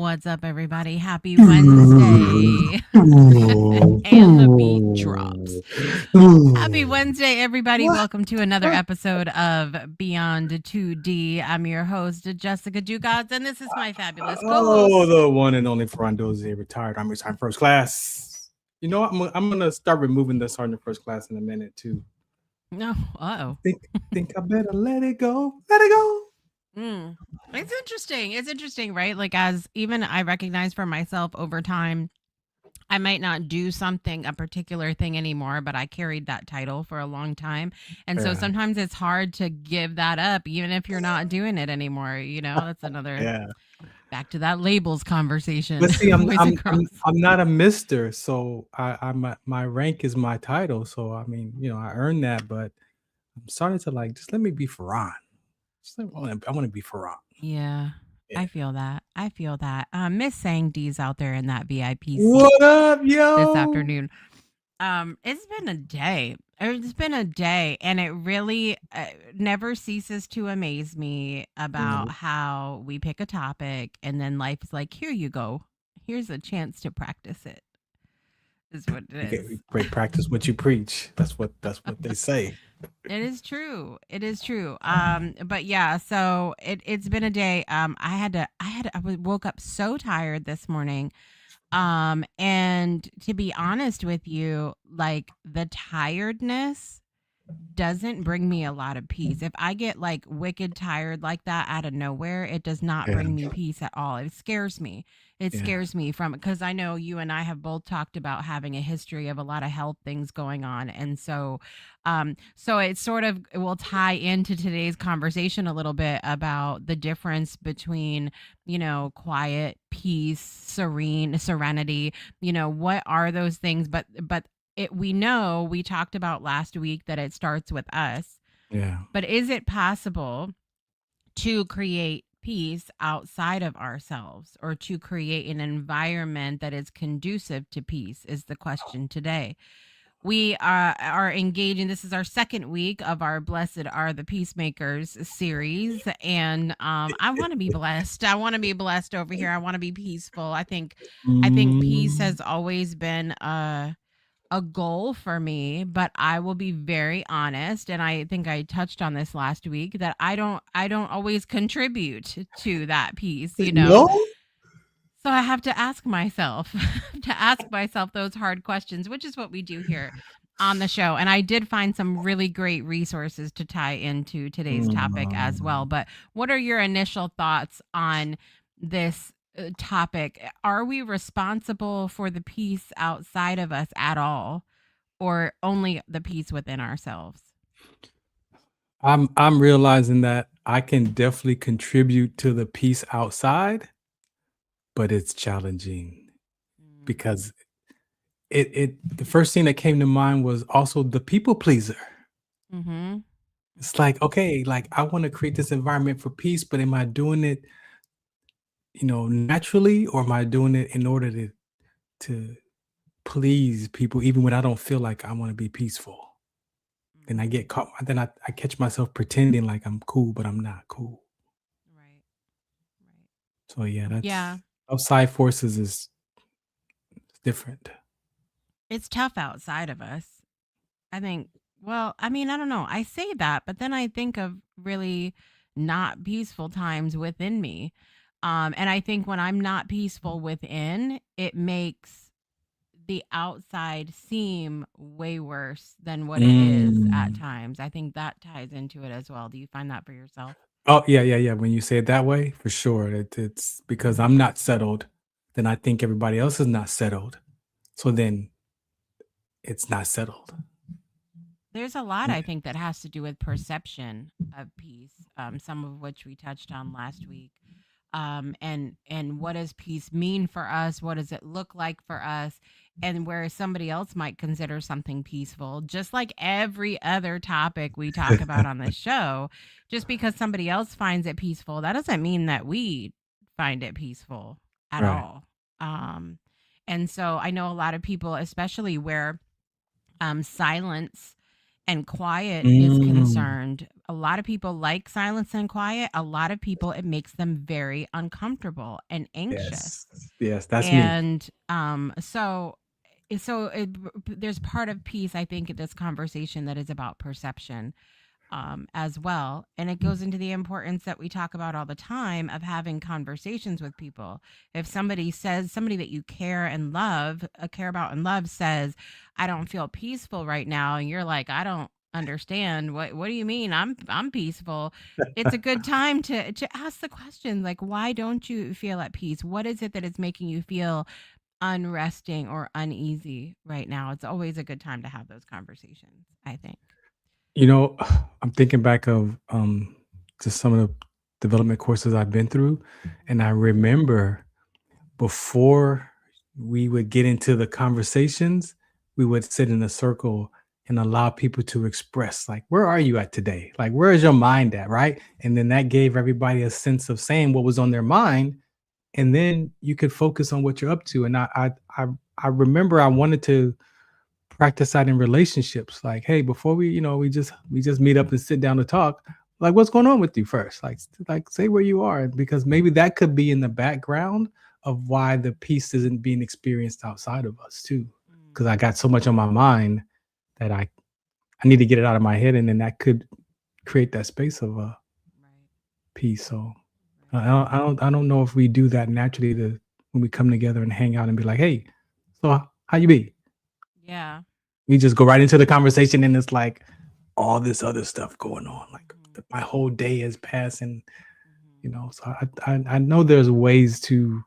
What's up, everybody? Happy Wednesday. And the beat drops. Happy Wednesday, everybody. What? Welcome to another episode of Beyond 2D. I'm your host, Jessica Dugas, and this is my fabulous co Oh, host. the one and only Farron, Dozier, retired Army Sergeant First Class. You know what? I'm gonna start removing the Sergeant First Class in a minute too. No, oh. Think I better let it go. Let it go. Mm. It's interesting. It's interesting, right? Like, as even I recognize for myself over time, I might not do something, a particular thing anymore, but I carried that title for a long time. And so Yeah. sometimes it's hard to give that up, even if you're not doing it anymore. That's another Yeah. back to that labels conversation, But see, I'm boys and I'm girls. I'm I'm not a Mister, so my rank is my title. So I mean, I earned that, but I'm starting to like just let me be Farron. I want to be Farron. Yeah, Yeah. I feel that. I feel that. Miss Sang D's out there in that VIP seat What up, this yo? afternoon. It's been a day. It's been a day, and it really never ceases to amaze me about how we pick a topic, and then life is like, here you go. Here's a chance to practice it. Is what it is. Great practice what you preach. That's what they say. It is true. It is true. But yeah, so it's been a day. Woke up so tired this morning. And to be honest with you, like the tiredness doesn't bring me a lot of peace. If I get like wicked tired like that out of nowhere, it does not Yeah, bring me peace at all. It scares me. It yeah, scares me from because I know you and I have both talked about having a history of a lot of health things going on. And so it sort of will tie into today's conversation a little bit about the difference between, quiet, peace, serenity, what are those things? But we know we talked about last week that it starts with us, yeah. but is it possible to create peace outside of ourselves or to create an environment that is conducive to peace is the question today. We are engaging. This is our second week of our Blessed Are the Peacemakers series. And I want to be blessed. I want to be blessed over here. I want to be peaceful. I think peace Mm, has always been a goal for me, but I will be very honest, and I think I touched on this last week that I don't always contribute to that piece. no. So I have to ask myself to ask myself those hard questions, which is what we do here on the show. And I did find some really great resources to tie into today's topic as well. Mm. But what are your initial thoughts on this topic? Are we responsible for the peace outside of us at all, or only the peace within ourselves? I'm realizing that I can definitely contribute to the peace outside, but it's challenging because the first thing that came to mind was also the people pleaser. Mm-hmm. It's like, okay, like I want to create this environment for peace, but am I doing it, naturally, or am I doing it in order to please people even when I don't feel like I want to be peaceful? Then I get caught. Then I catch myself pretending like I'm cool, but I'm not cool. Right. Right. So yeah, Yeah. that's outside forces is different. It's tough outside of us. I think, well, I mean, I don't know. I say that, but then I think of really not peaceful times within me. And I think when I'm not peaceful within, it makes the outside seem way worse than what it is at Mm. times. I think that ties into it as well. Do you find that for yourself? Oh yeah, yeah, yeah. When you say it that way, for sure, it's because I'm not settled. Then I think everybody else is not settled. So then it's not settled. There's a lot, I think, that has to do with perception of peace, some of which we touched on last week. And what does peace mean for us? What does it look like for us? And where somebody else might consider something peaceful, just like every other topic we talk about on the show, just because somebody else finds it peaceful, that doesn't mean that we find it peaceful at Right. all. Um, and so I know a lot of people, especially where silence and quiet is Mm, concerned, a lot of people like silence and quiet. A lot of people, it makes them very uncomfortable and anxious. yes. Yes, that's me. And there's part of peace, I think, in this conversation that is about perception, as well. And it goes into the importance that we talk about all the time of having conversations with people. If somebody that you care about and love says, I don't feel peaceful right now, and you're like, I don't understand, what do you mean I'm peaceful? It's a good time to ask the question, like, why don't you feel at peace? What is it that is making you feel unresting or uneasy right now? It's always a good time to have those conversations, I think. You know, I'm thinking back of, just some of the development courses I've been through, and I remember before we would get into the conversations, we would sit in a circle and allow people to express, like, where are you at today? Like, where is your mind at? Right. And then that gave everybody a sense of saying what was on their mind. And then you could focus on what you're up to. And I remember I wanted to practice that in relationships. Like, hey, before we just meet up and sit down to talk, like, what's going on with you first? Like say where you are, because maybe that could be in the background of why the peace isn't being experienced outside of us too. Because Mm, I got so much on my mind that I need to get it out of my head, and then that could create that space of right, peace. So I right. don't, I don't I don't know if we do that naturally to when we come together and hang out and be like, hey, so how you be? Yeah. We just go right into the conversation, and it's like all this other stuff going on. Like Mhm, my whole day is passing, mhm, so I know there's ways to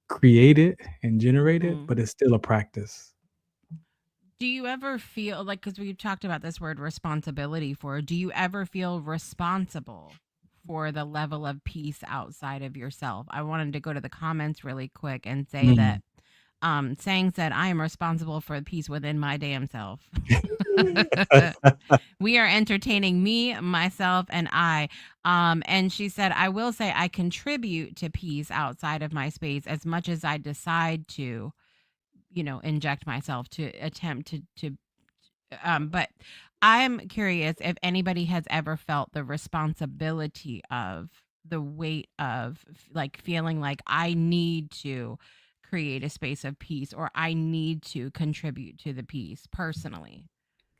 create it and generate it, mhm. but it's still a practice. Do you ever feel like, because we've talked about this word responsibility for, do you ever feel responsible for the level of peace outside of yourself? I wanted to go to the comments really quick and say Mm. that Sang said, I am responsible for the peace within my damn self. We are entertaining me, myself, and I. And she said, I will say I contribute to peace outside of my space as much as I decide to, inject myself to attempt but I'm curious if anybody has ever felt the responsibility of the weight of like feeling like I need to create a space of peace or I need to contribute to the peace personally.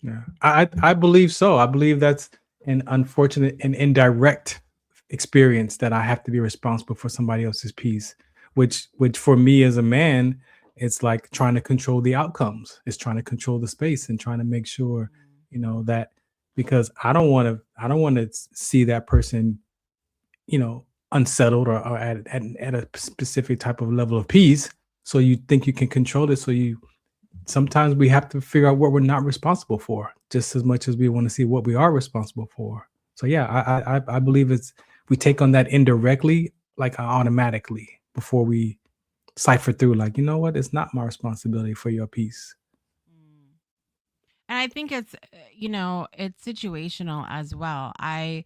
Yeah, I believe so. I believe that's an unfortunate and indirect experience that I have to be responsible for somebody else's peace, which for me as a man, it's like trying to control the outcomes. It's trying to control the space and trying to make sure, Mm, that because I don't want to see that person, unsettled or at a specific type of level of peace. So you think you can control it. So you sometimes we have to figure out what we're not responsible for, just as much as we want to see what we are responsible for. So yeah, I believe it's we take on that indirectly, like automatically, before we cipher through. Like, you know what? It's not my responsibility for your peace. mm. And I think it's situational as well. I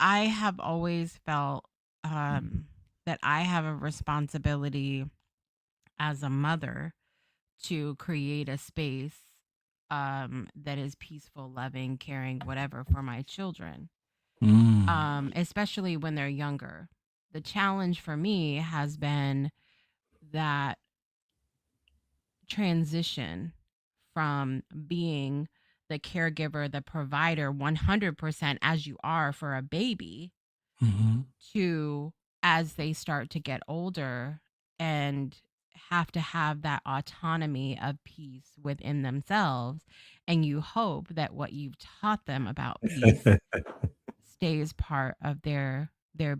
have always felt that I have a responsibility as a mother to create a space that is peaceful, loving, caring, whatever for my children, Mm, especially when they're younger. The challenge for me has been that transition from being the caregiver, the provider 100% as you are for a baby mhm. to as they start to get older and have to have that autonomy of peace within themselves, and you hope that what you've taught them about peace stays part of their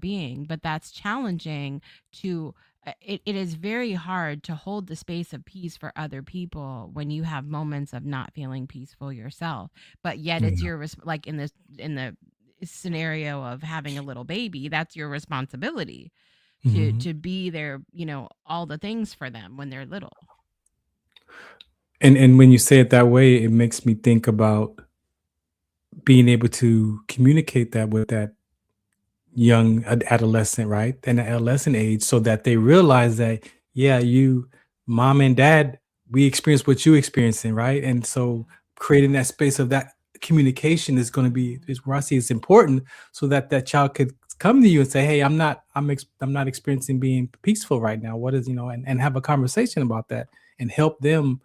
being, but that's challenging to it is very hard to hold the space of peace for other people when you have moments of not feeling peaceful yourself, but yet it's Yeah. your like in the scenario of having a little baby, that's your responsibility Mhm. to be there, all the things for them when they're little. And when you say it that way, it makes me think about being able to communicate that with that young adolescent, right? And the adolescent age, so that they realize that, yeah, you, mom and dad, we experience what you experiencing, right? And so creating that space of that communication is going to be Mm. is where I see it's important, so that that child could come to you and say, "Hey, I'm not experiencing being peaceful right now. What is, and have a conversation about that and help them,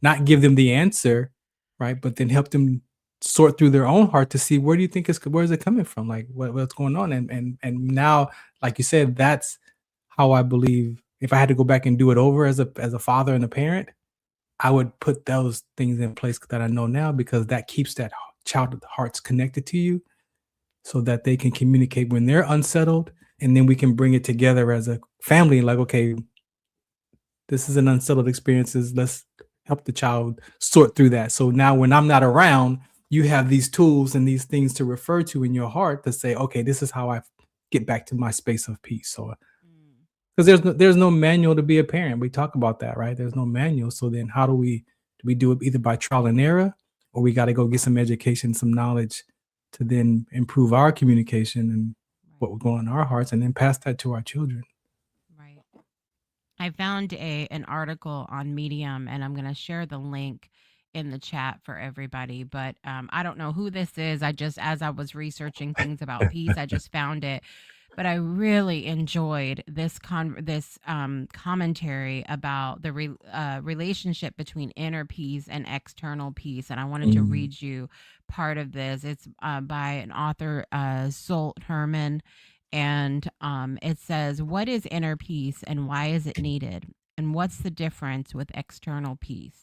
not give them the answer, right? But then help them sort through their own heart to see where is it coming from? Like what's going on?" And now, like you said, that's how I believe if I had to go back and do it over as a father and a parent, I would put those things in place that I know now, because that keeps that child hearts connected to you, so that they can communicate when they're unsettled, and then we can bring it together as a family. Like, okay, this is an unsettled experiences. Let's help the child sort through that. So now when I'm not around, you have these tools and these things to refer to in your heart to say, okay, this is how I get back to my space of peace. So Mm. because there's no manual to be a parent. We talk about that, right? There's no manual. So then how do we do it either by trial and error, or we got to go get some education, some knowledge to then improve our communication and what Right. we're going on in our hearts, and then pass that to our children. Right. I found an article on Medium, and I'm going to share the link in the chat for everybody. But I don't know who this is. I just, as I was researching things about peace, I just found it. But I really enjoyed this commentary about the relationship between inner peace and external peace, and I wanted to Mm, read you part of this. It's by an author, Zolt Herman, and it says, "What is inner peace and why is it needed? And what's the difference with external peace?"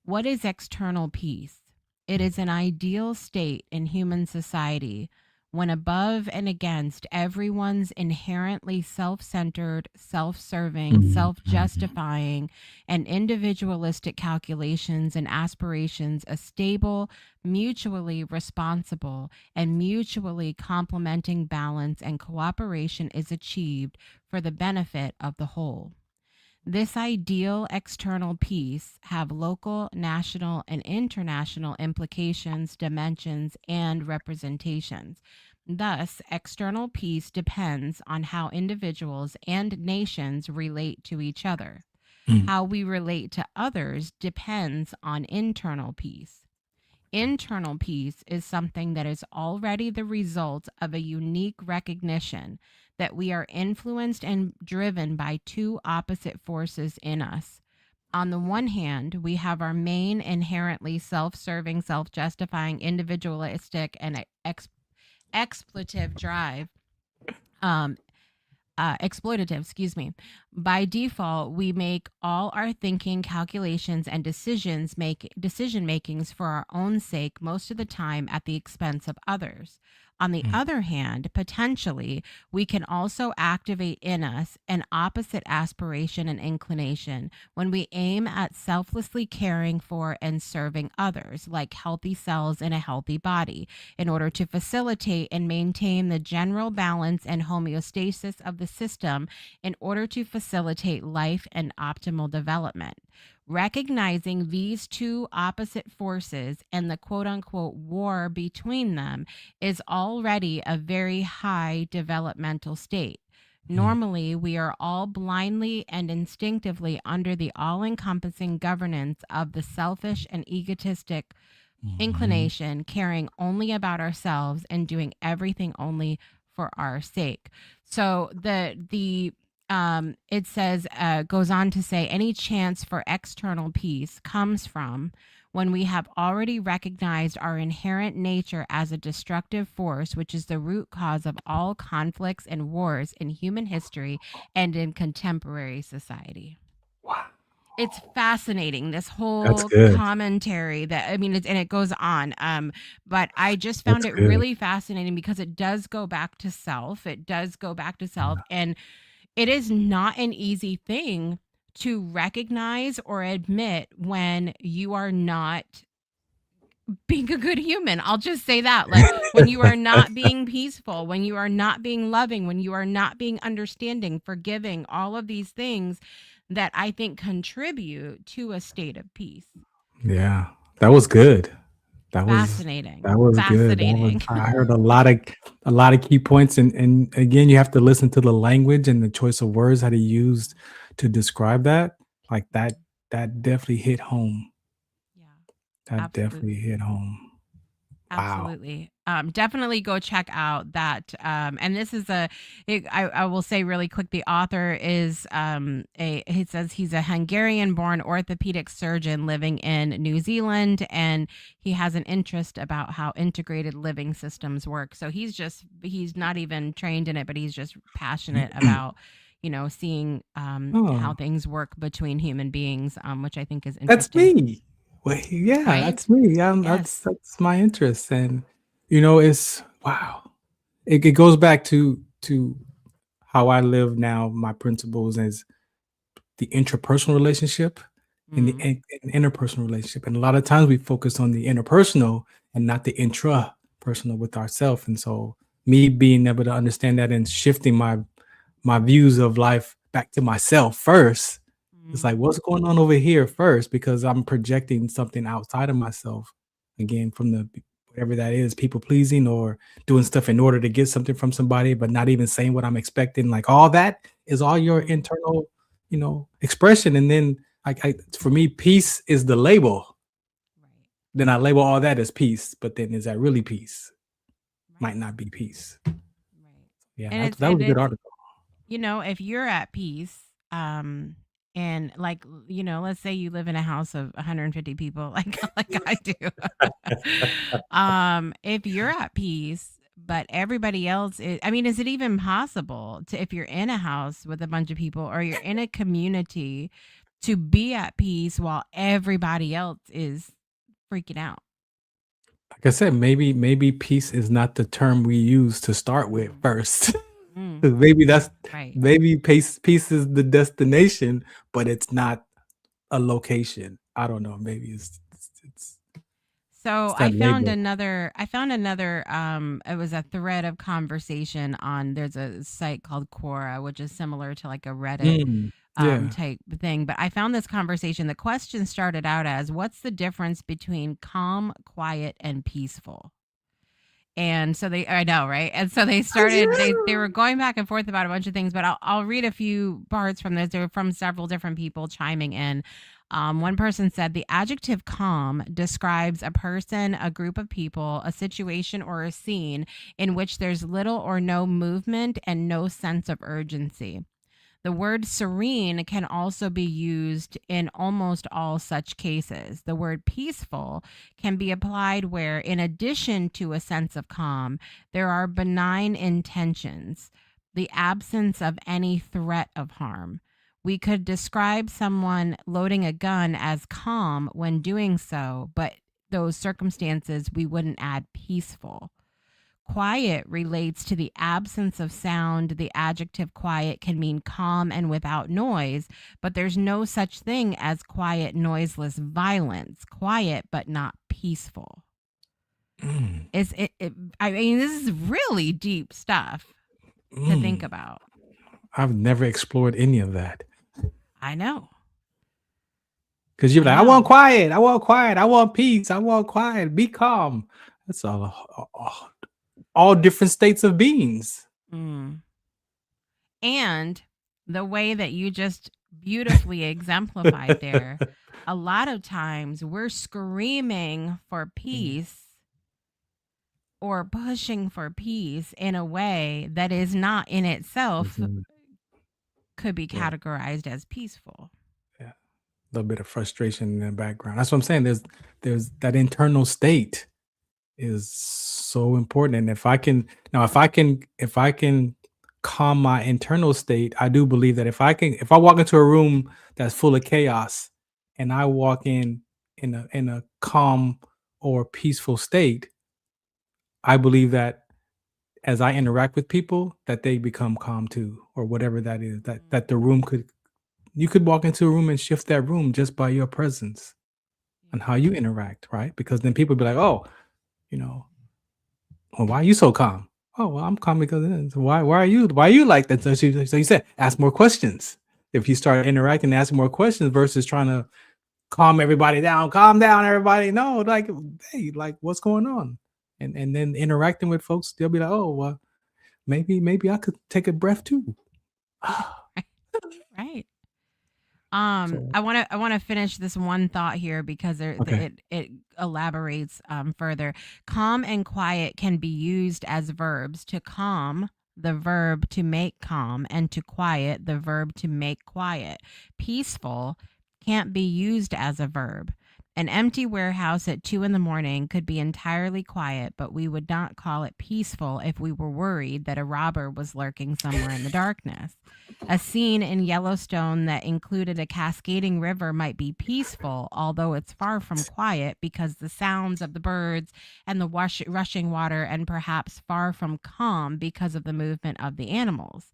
What is external peace? It is an ideal state in human society when above and against everyone's inherently self centered, self serving, mhm, self mhm, justifying, and individualistic calculations and aspirations, a stable, mutually responsible, and mutually complementing balance and cooperation is achieved for the benefit of the whole. This ideal external peace have local, national, and international implications, dimensions, and representations. Thus, external peace depends on how individuals and nations relate to each other. mm, How we relate to others depends on internal peace. Internal peace is something that is already the result of a unique recognition that we are influenced and driven by two opposite forces in us. On the one hand, we have our main inherently self serving, self justifying, individualistic, and expletive drive. Um, Exploitative, excuse me. By default, we make all our thinking, calculations, and decision makings for our own sake most of the time at the expense of others. On the mm, other hand, potentially, we can also activate in us an opposite aspiration and inclination when we aim at selflessly caring for and serving others, like healthy cells in a healthy body, in order to facilitate and maintain the general balance and homeostasis of the system in order to facilitate life and optimal development. Recognizing these two opposite forces and the quote unquote war between them is already a very high developmental state. mm, Normally, we are all blindly and instinctively under the all encompassing governance of the selfish and egotistic mhm, inclination, caring only about ourselves and doing everything only for our sake. So the it says, goes on to say, any chance for external peace comes from when we have already recognized our inherent nature as a destructive force, which is the root cause of all conflicts and wars in human history and in contemporary society. wow, It's fascinating, this that's whole good. commentary that, I mean, and it goes on, but I just found That's it good. really fascinating because it does go back to self. It does go back to self, Yeah. and it is not an easy thing to recognize or admit when you are not being a good human. I'll just say that. Like, when you are not being peaceful, when you are not being loving, when you are not being understanding, forgiving, all of these things that I think contribute to a state of peace. Yeah, that was good. That was Fascinating. that was good. That was Fascinating. I heard a lot of key points, and again, you have to listen to the language and the choice of words that he used to describe that. Like that definitely hit home. Yeah, That definitely absolutely. hit home. Wow. Absolutely. Definitely go check out that. And this is I will say really quick, the author is, he says he's a Hungarian born orthopedic surgeon living in New Zealand, and he has an interest about how integrated living systems work. So he's not even trained in it, but he's just passionate about, seeing, how Oh, things work between human beings, which I think is that's interesting. me. Well, yeah, Right? that's me. Yes. That's my interest, and it's wow. It goes back to how I live now. My principles is the interpersonal relationship and the Mm, interpersonal relationship, and a lot of times we focus on the interpersonal and not the intrapersonal with ourselves. And so, me being able to understand that and shifting my views of life back to myself first. It's mm, like, what's going on over here first? Because I'm projecting something outside of myself, again, from the whatever that is, people pleasing or doing stuff in order to get something from somebody, but not even saying what I'm expecting. Like all that is all your mm. internal, expression. And then, for me, peace is the label. Right. Then I label all that as peace, but then is that really peace? Might Right. not be peace. Right. Yeah, And that was a good it's, article. if you're at peace, and like, let's say you live in a house of 150 people, like I do. If you're at peace, but everybody else is, I mean, is it even possible to, if you're in a house with a bunch of people or you're in a community, to be at peace while everybody else is freaking out? Like I said, maybe peace is not the term we use to start with Mm, first. mm, 'Cause right. maybe peace is the destination, but it's not a location. I don't know. Maybe So it's that label. I found another, it was a thread of conversation on, there's a site called Quora, which is similar to like a Reddit Yeah. type thing. But I found this conversation. The question started out as, what's the difference between calm, quiet, and peaceful? And so I know, right? And so they were going back and forth about a bunch of things, but I'll read a few parts from this. They were from several different people chiming in. One person said the adjective calm describes a person, a group of people, a situation, or a scene in which there's little or no movement and no sense of urgency. The word serene can also be used in almost all such cases. The word peaceful can be applied where, in addition to a sense of calm, there are benign intentions, the absence of any threat of harm. We could describe someone loading a gun as calm when doing so, but those circumstances we wouldn't add peaceful. Quiet relates to the absence of sound. The adjective quiet can mean calm and without noise, but there's no such thing as quiet, noiseless violence. Quiet, but not peaceful. Mm, I mean, this is really deep stuff to think mm. about. I've never explored any of that. I know. Because you're I like, I want know. quiet, I want quiet, I want peace, I want quiet, be calm. That's all different states of beings. Mm. And the way that you just beautifully exemplified there, a lot of times we're screaming for peace or pushing for peace in a way that is not in itself Mhm. could be Yeah, categorized as peaceful. yeah. A little bit of frustration in the background. That's what I'm saying. There's that internal state is so important. And if I can calm my internal state, I do believe that if I walk into a room that's full of chaos and I walk in a calm or peaceful state, I believe that as I interact with people, that they become calm too, or whatever that is. That the room could you could walk into a room and shift that room just by your presence and how you interact, right? Because then people be like, oh, you know, well, why are you so calm? Oh, well, I'm calm because why are you like that? So you said ask more questions. If you start interacting, asking more questions versus trying to calm everybody down, calm down, everybody. No, like, hey, like, what's going on? And then interacting with folks, they'll be like, oh, well, maybe I could take a breath too. Right. Right. So I want to finish this one thought here because okay. it elaborates further. Calm and quiet can be used as verbs. To calm, the verb to make calm, and to quiet, the verb to make quiet. Peaceful can't be used as a verb. An empty warehouse at 2 in the morning could be entirely quiet, but we would not call it peaceful if we were worried that a robber was lurking somewhere in the darkness. A scene in Yellowstone that included a cascading river might be peaceful, although it's far from quiet because the sounds of the birds and the rushing water, and perhaps far from calm because of the movement of the animals.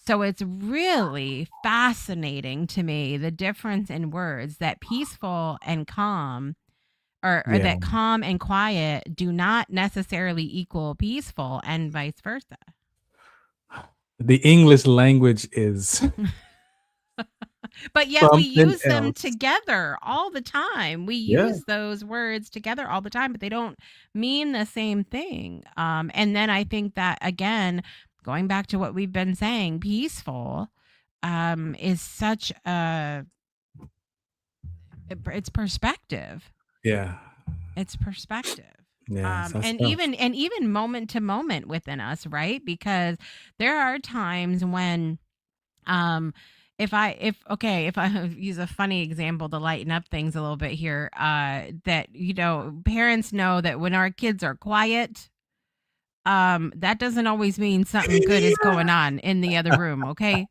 So it's really fascinating to me the difference in words that peaceful and calm, or Yeah. that calm and quiet do not necessarily equal peaceful, and vice versa. The English language is But yet we something use them else. together all the time. We Yeah. use those words together all the time, but they don't mean the same thing. And then I think that, again, going back to what we've been saying, peaceful is such a it's perspective. Yeah. It's perspective. Yes, that's And tough. even moment to moment within us, right? Because there are times when um if I use a funny example to lighten up things a little bit here, that parents know that when our kids are quiet, that doesn't always mean something good is going on in the other room, okay?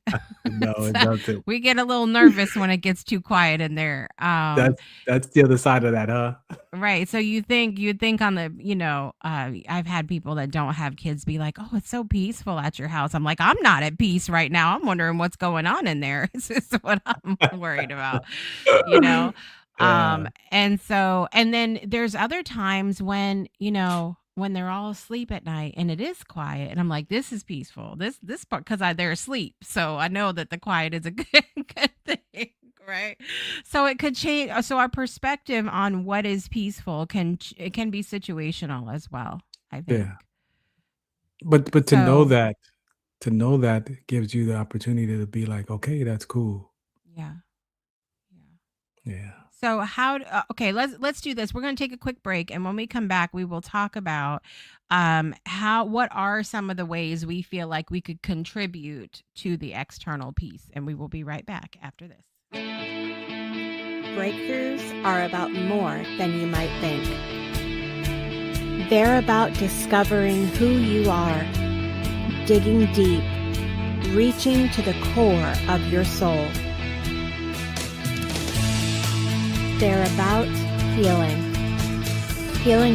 No, it So doesn't. we get a little nervous when it gets too quiet in there. That's the other side of that, huh? Right. So you'd think on the, I've had people that don't have kids be like, "Oh, it's so peaceful at your house." I'm like, "I'm not at peace right now. I'm wondering what's going on in there." This is what I'm worried about, you know? Yeah. And then there's other times when, when they're all asleep at night and it is quiet and I'm like, "This is peaceful. This part, cuz they're asleep." So I know that the quiet is a good thing, right? So it could change. So our perspective on what is peaceful it can be situational as well, I think. Yeah. But So to know that gives you the opportunity to be like, "Okay, that's cool." yeah, yeah. Yeah. So okay, let's do this. We're going to take a quick break, and when we come back, we will talk about how what are some of the ways we feel like we could contribute to the external peace, and we will be right back after this. Breakthroughs are about more than you might think. They're about discovering who you are, digging deep, reaching to the core of your soul. They're about healing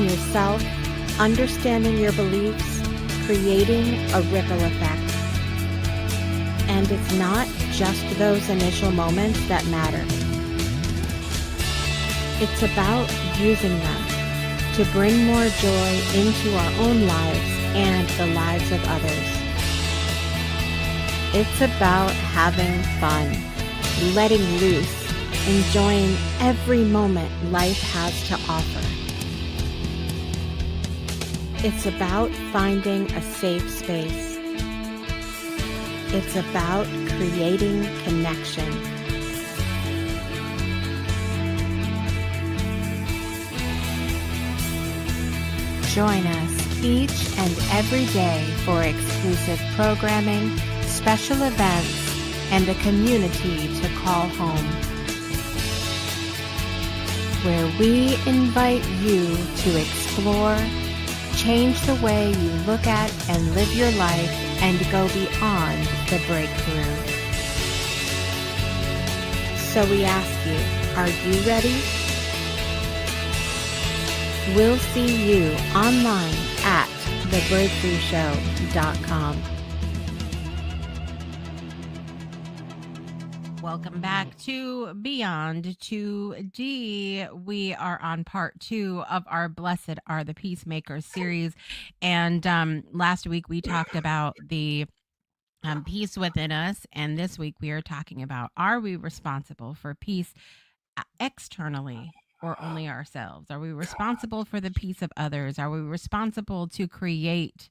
yourself, understanding your beliefs, creating a ripple effect. And it's not just those initial moments that matter. It's about using them to bring more joy into our own lives and the lives of others. It's about having fun, letting loose, enjoying every moment life has to offer. It's about finding a safe space. It's about creating connection. Join us each and every day for exclusive programming, special events, and a community to call home, where we invite you to explore, change the way you look at and live your life, and go beyond the breakthrough. So we ask you, are you ready? We'll see you online at thebreakthroughshow.com. Welcome back to Beyond 2D. We are on part 2 of our Blessed Are the Peacemakers series. And last week we talked about the peace within us. And this week we are talking about, are we responsible for peace externally or only ourselves? Are we responsible for the peace of others? Are we responsible to create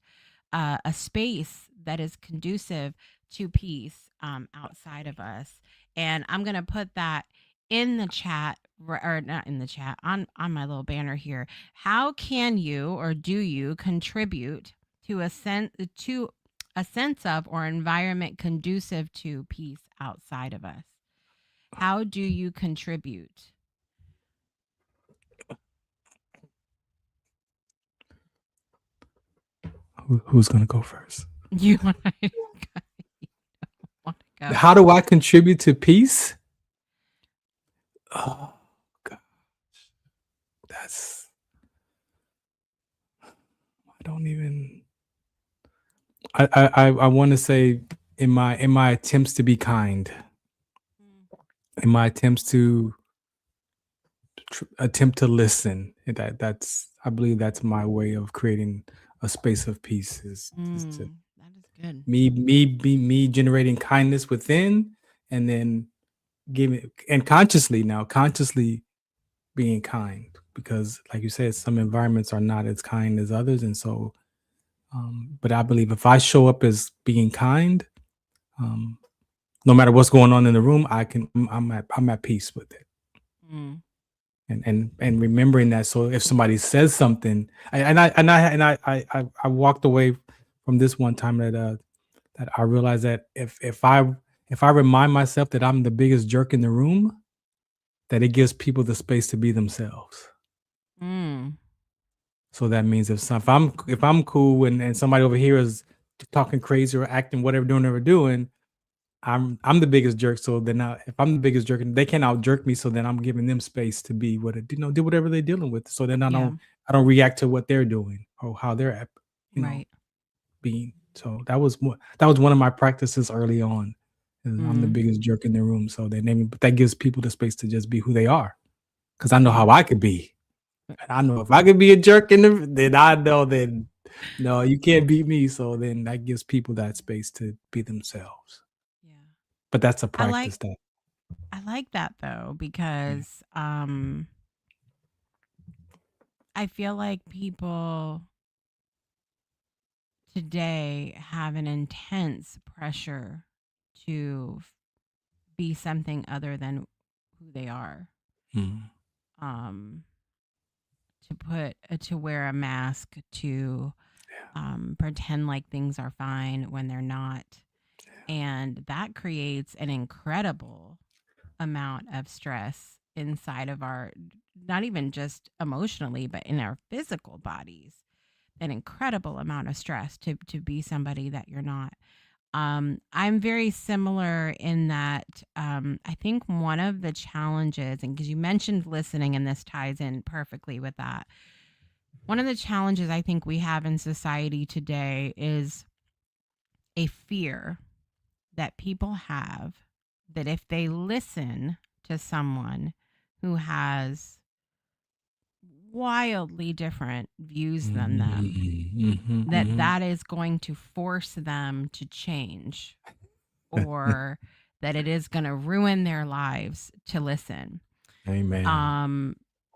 a space that is conducive to peace outside of us. And I'm going to put that in the chat, or not in the chat, on my little banner here. How can you, or do you, contribute to a sense of or environment conducive to peace outside of us? How do you contribute? Who's going to go first? You want to go? How do I contribute to peace? Oh gosh, I don't even. I want to say in my attempts to be kind, in my attempts to attempt to listen. That's I believe that's my way of creating a space of peace. Is to That is good. me generating kindness within, and then giving, and consciously being kind, because like you said, some environments are not as kind as others, and so but I believe if I show up as being kind, no matter what's going on in the room, I'm at peace with it. And remembering that, so if somebody says something, I walked away from this one time that I realized that if I remind myself that I'm the biggest jerk in the room, that it gives people the space to be themselves. So that means if I'm cool and somebody over here is talking crazy or acting whatever doing, I'm the biggest jerk. So then if I'm the biggest jerk, and they can't out jerk me, so then I'm giving them space to be do whatever they're dealing with. So then I don't react to what they're doing or how they're Right. being. So that was one of my practices early on. I'm the biggest jerk in the room. So but that gives people the space to just be who they are, because I know how I could be. I know if I could be a jerk then I know then no, you can't beat me. So then that gives people that space to be themselves. Yeah. But that's a practice I like that though, because I feel like people today have an intense pressure to be something other than who they are. To wear a mask, to pretend like things are fine when they're not. And that creates an incredible amount of stress inside of our, not even just emotionally, but in our physical bodies. An incredible amount of stress to be somebody that you're not. I'm very similar in that I think one of the challenges, and because you mentioned listening, and this ties in perfectly with that, one of the challenges I think we have in society today is a fear that people have that if they listen to someone who has wildly different views than them, that is going to force them to change, or that it is going to ruin their lives to listen. Amen.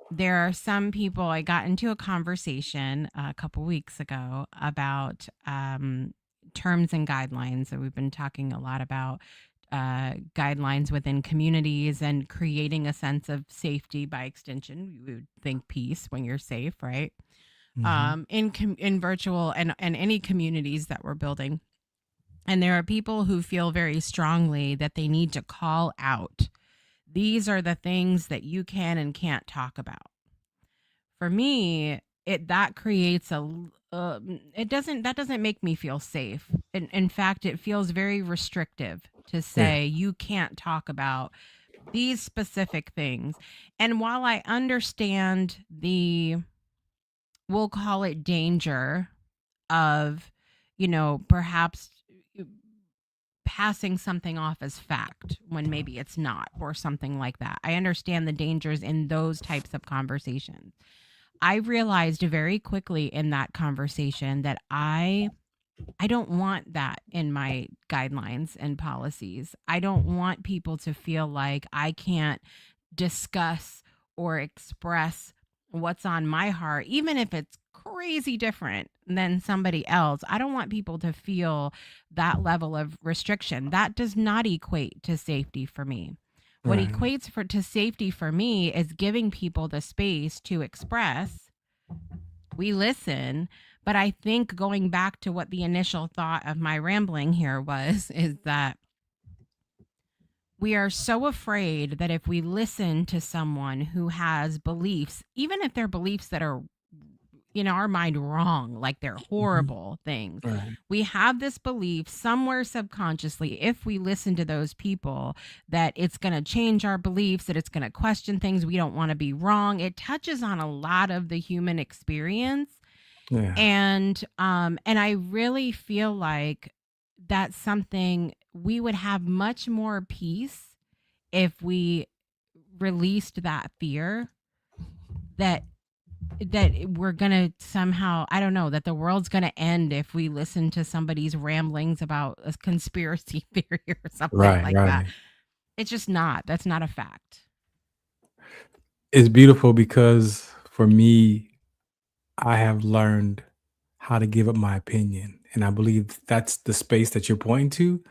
There are some people, I got into a conversation a couple weeks ago about terms and guidelines. So we've been talking a lot about guidelines within communities and creating a sense of safety. By extension, you would think peace when you're safe, right? In virtual and any communities that we're building. And there are people who feel very strongly that they need to call out, these are the things that you can and can't talk about. For me, that creates that doesn't make me feel safe. In fact, it feels very restrictive to say you can't talk about these specific things. And while I understand we'll call it danger of, perhaps passing something off as fact when maybe it's not, or something like that. I understand the dangers in those types of conversations. I realized very quickly in that conversation that I don't want that in my guidelines and policies. I don't want people to feel like I can't discuss or express what's on my heart, even if it's crazy different than somebody else, I don't want people to feel that level of restriction. That does not equate to safety for me. What Right. equates to safety for me is giving people the space to express. We listen, but I think going back to what the initial thought of my rambling here was, is that we are so afraid that if we listen to someone who has beliefs, even if they're beliefs that are in our mind wrong, like they're horrible things, Right. we have this belief somewhere subconsciously, if we listen to those people, that it's going to change our beliefs, that it's going to question things. We don't want to be wrong. It touches on a lot of the human experience. Yeah. And I really feel like that's something we would have much more peace if we released that fear that we're gonna somehow, I don't know, that the world's gonna end if we listen to somebody's ramblings about a conspiracy theory or something Right. like that. Right. It's just not. That's not a fact. It's beautiful because for me, I have learned how to give up my opinion. And I believe that's the space that you're pointing to,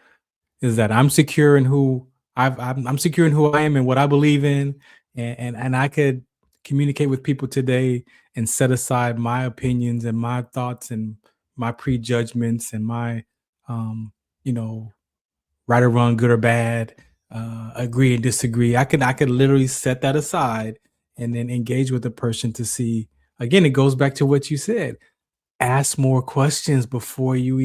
is that I'm secure in who I'm secure in who I am and what I believe in. And I could communicate with people today and set aside my opinions and my thoughts and my prejudgments and my, um, you know, right or wrong, good or bad, agree and disagree. I could literally set that aside and then engage with the person to see. Again, it goes back to what you said. Ask more questions before you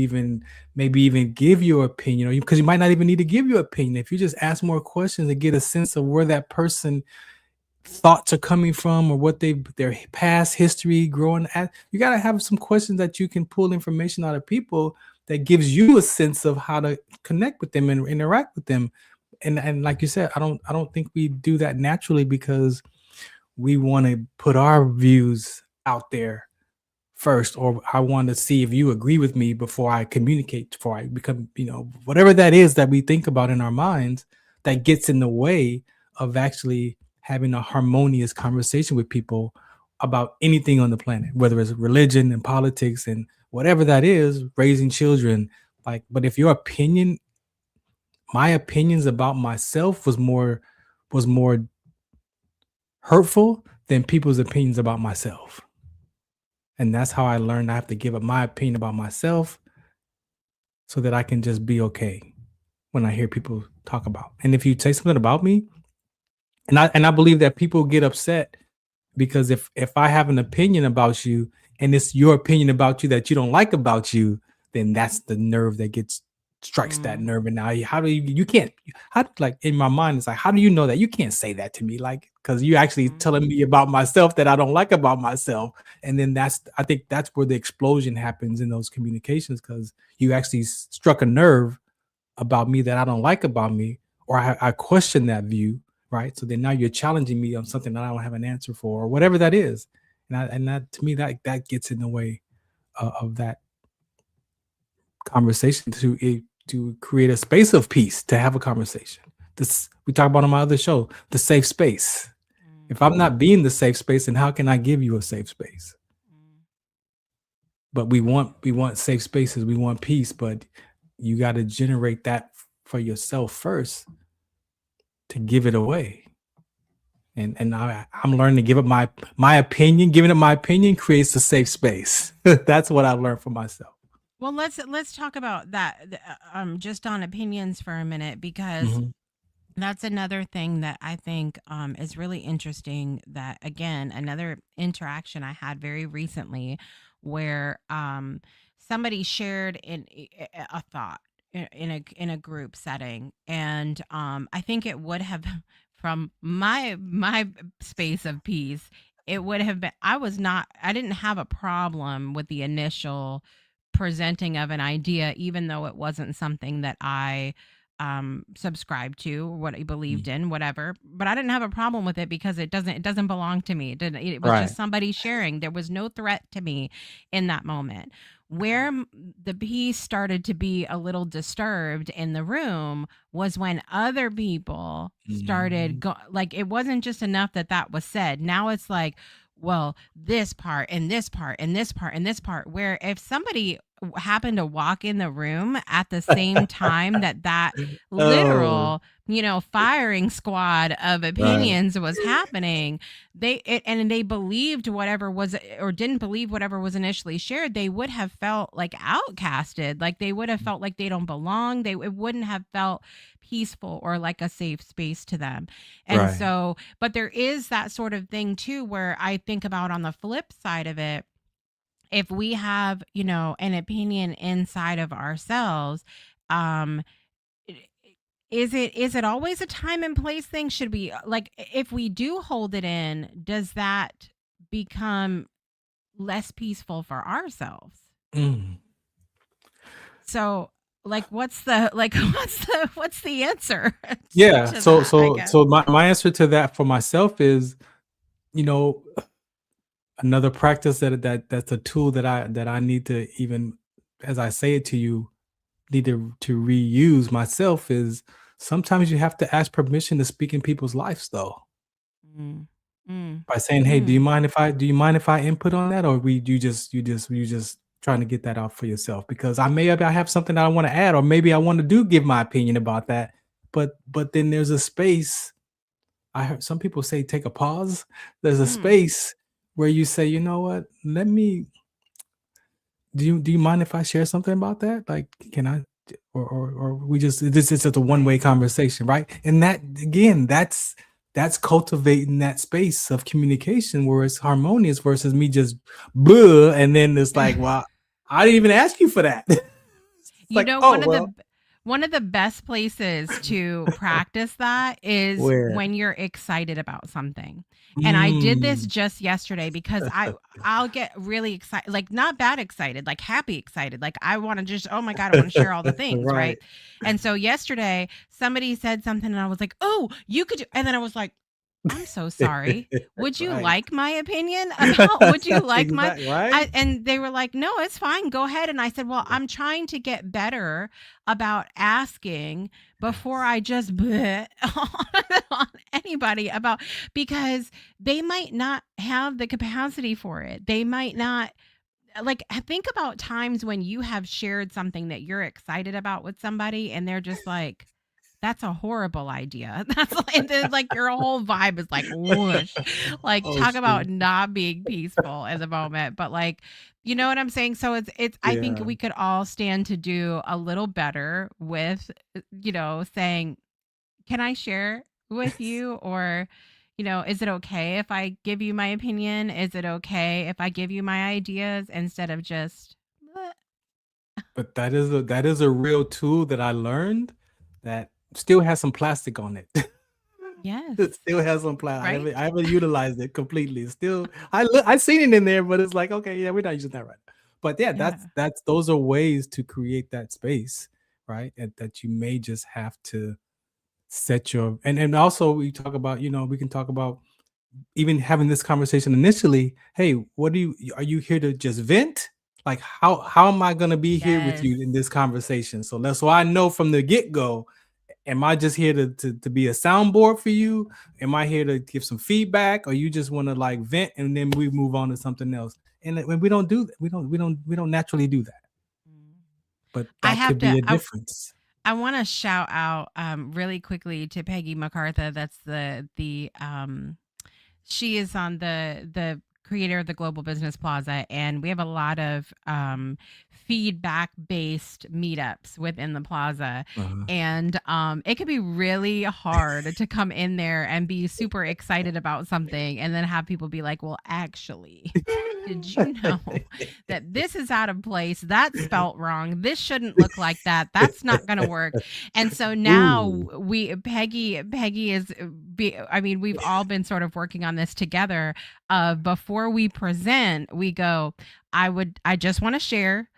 maybe even give your opinion, or because you might not even need to give your opinion. If you just ask more questions and get a sense of where that person thoughts are coming from, or what their past history growing at, you got to have some questions that you can pull information out of people that gives you a sense of how to connect with them and interact with them. And like you said, I don't think we do that naturally because we want to put our views out there first, or I want to see if you agree with me before I communicate, before I become, whatever that is that we think about in our minds that gets in the way of actually having a harmonious conversation with people about anything on the planet, whether it's religion and politics and whatever that is, raising children. Like, but if my opinions about myself was more hurtful than people's opinions about myself. And that's how I learned I have to give up my opinion about myself so that I can just be okay when I hear people talk about. And if you say something about me, and I believe that people get upset because if I have an opinion about you and it's your opinion about you that you don't like about you, then that's the nerve that strikes that nerve. And now how do you can't, how, like, in my mind, it's like, how do you know that? You can't say that to me, like, because you actually telling me about myself that I don't like about myself. And then I think that's where the explosion happens in those communications, because you actually struck a nerve about me that I don't like about me, or I question that view, right? So then now you're challenging me on something that I don't have an answer for, or whatever that is. And that, to me, that gets in the way of that conversation, to create a space of peace, to have a conversation. This we talk about on my other show, the safe space. If I'm not being the safe space, then how can I give you a safe space? But we want safe spaces, we want peace, but you got to generate that for yourself first to give it away. And I'm learning to give up my opinion. Giving up my opinion creates a safe space. That's what I learned for myself. Well, let's talk about that, just on opinions for a minute, because that's another thing that I think is really interesting. That, again, another interaction I had very recently where somebody shared a thought in a group setting, and I think it would have, from my space of peace, it would have been, I didn't have a problem with the initial presenting of an idea, even though it wasn't something that I subscribed to, what I believed in, whatever. But I didn't have a problem with it because it doesn't belong to me. It was Right. just somebody sharing. There was no threat to me in that moment. Where the peace started to be a little disturbed in the room was when other people started like, it wasn't just enough that was said. Now it's like, well, this part and this part and this part and this part, where if somebody happened to walk in the room at the same time that Oh, literal, firing squad of right, opinions was happening, and they believed whatever was, or didn't believe whatever was initially shared, they would have felt like outcasted, like they would have felt like they don't belong, it wouldn't have felt peaceful or like a safe space to them. And right. so, but there is that sort of thing too, where I think about on the flip side of it, if we have, an opinion inside of ourselves, um, i- is it always a time and place thing? Should we, like, if we do hold it in, does that become less peaceful for ourselves? Mm. So, like, what's the answer Yeah. to So that, I so guess? so my answer to that for myself is, you know, another practice that's a tool that I need to, even as I say it to you, need to reuse myself, is sometimes you have to ask permission to speak in people's lives though. Mm, mm, By saying, "Hey, mm. do you mind if I input on that?" Or you just trying to get that out for yourself? Because I have something that I want to add, or maybe I want to do give my opinion about that. But then there's a space. I heard some people say take a pause. There's a Mm. space where you say, you know what? Let me do you mind if I share something about that? Like, can I or we just this is just a one-way Right. conversation, right? And that again, that's cultivating that space of communication where it's harmonious versus me just blah, and then it's like, well, I didn't even ask you for that. It's You like, know, oh one of the well, b- one of the best places to practice that is where? when you're excited about something. And I did this Mm. just yesterday because I'll get really excited, like not bad excited, like happy excited. Like I want to just, oh my God, I want to share all the things, Right. right? And so yesterday somebody said something and I was like, "Oh, you could do," and then I was like, "I'm so sorry. Would you Right. like my opinion about, would you like my," Exactly, right? and they were like, "No, it's fine. Go ahead." And I said, "Well, I'm trying to get better about asking before Yes. I just bleh on anybody about, because they might not have the capacity for it. They might not, like, think about times when you have shared something that you're excited about with somebody and they're just like, that's a horrible idea. That's like, and then like your whole vibe is like whoosh. Like, Oh, talk about shoot. not being peaceful in the moment. But like, you know what I'm saying? So it's I think Yeah. we could all stand to do a little better with, saying, can I share with you? Or, is it okay if I give you my opinion? Is it okay if I give you my ideas instead of just, "Bleh." But that is a real tool that I learned that still has some plastic on it. Yes. It still has some plastic. I Right? haven't I haven't utilized it completely. Still, I seen it in there, but it's like, okay, yeah, we're not using that right. But yeah, Yeah. that's those are ways to create that space, right? And that you may just have to set your and also we talk about, we can talk about even having this conversation initially. Hey, what do you are you here to just vent? Like how am I gonna be here with Yes. you in this conversation? So that's why I know from the get-go, am I just here to be a soundboard for you? Am I here to give some feedback? Or you just want to like vent and then we move on to something else? And when we don't do that, we don't naturally do that. Mm. But I that have could to be a I difference. I want to shout out really quickly to Peggy MacArthur. That's the she is on the creator of the Global Business Plaza, and we have a lot of feedback based meetups within the plaza. Uh-huh. And it can be really hard to come in there and be super excited about something and then have people be like, well, actually, did you know that this is out of place? That's spelt wrong. This shouldn't look like that. That's not going to work. And so now Ooh. Peggy is, I mean, we've all been sort of working on this together. Before we present, we go, I just want to share.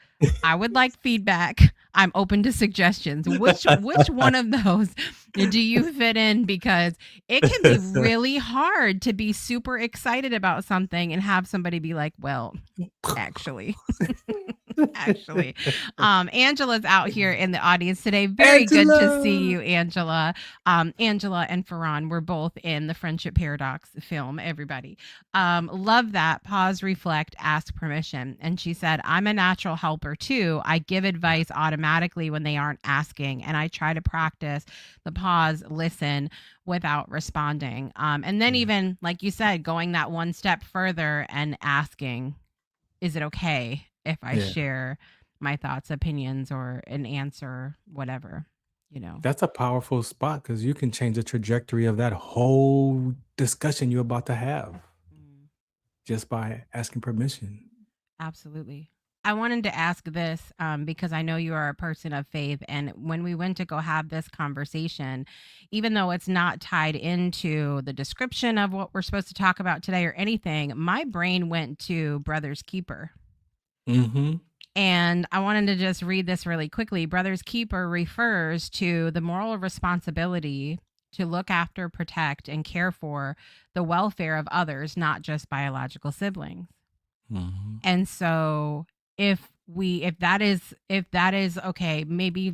I would like feedback. I'm open to suggestions. Which one of those do you fit in? Because it can be really hard to be super excited about something and have somebody be like, well, actually. Actually, Angela's out here in the audience today. Very good to see you, Angela. Angela and Farron were both in the Friendship Paradox film. Everybody, love that. Pause, reflect, ask permission. And she said, "I'm a natural helper too. I give advice automatically when they aren't asking, and I try to practice the pause, listen." Without responding. And then, even like you said, going that one step further and asking, is it okay if I Yeah. share my thoughts, opinions, or an answer, whatever, That's a powerful spot because you can change the trajectory of that whole discussion you're about to have Mm, just by asking permission. absolutely. I wanted to ask this because I know you are a person of faith. And when we went to go have this conversation, even though it's not tied into the description of what we're supposed to talk about today or anything, my brain went to Brother's Keeper. Mm-hmm. And I wanted to just read this really quickly. Brother's Keeper refers to the moral responsibility to look after, protect, and care for the welfare of others, not just biological siblings. Mm-hmm. And so if that is okay, maybe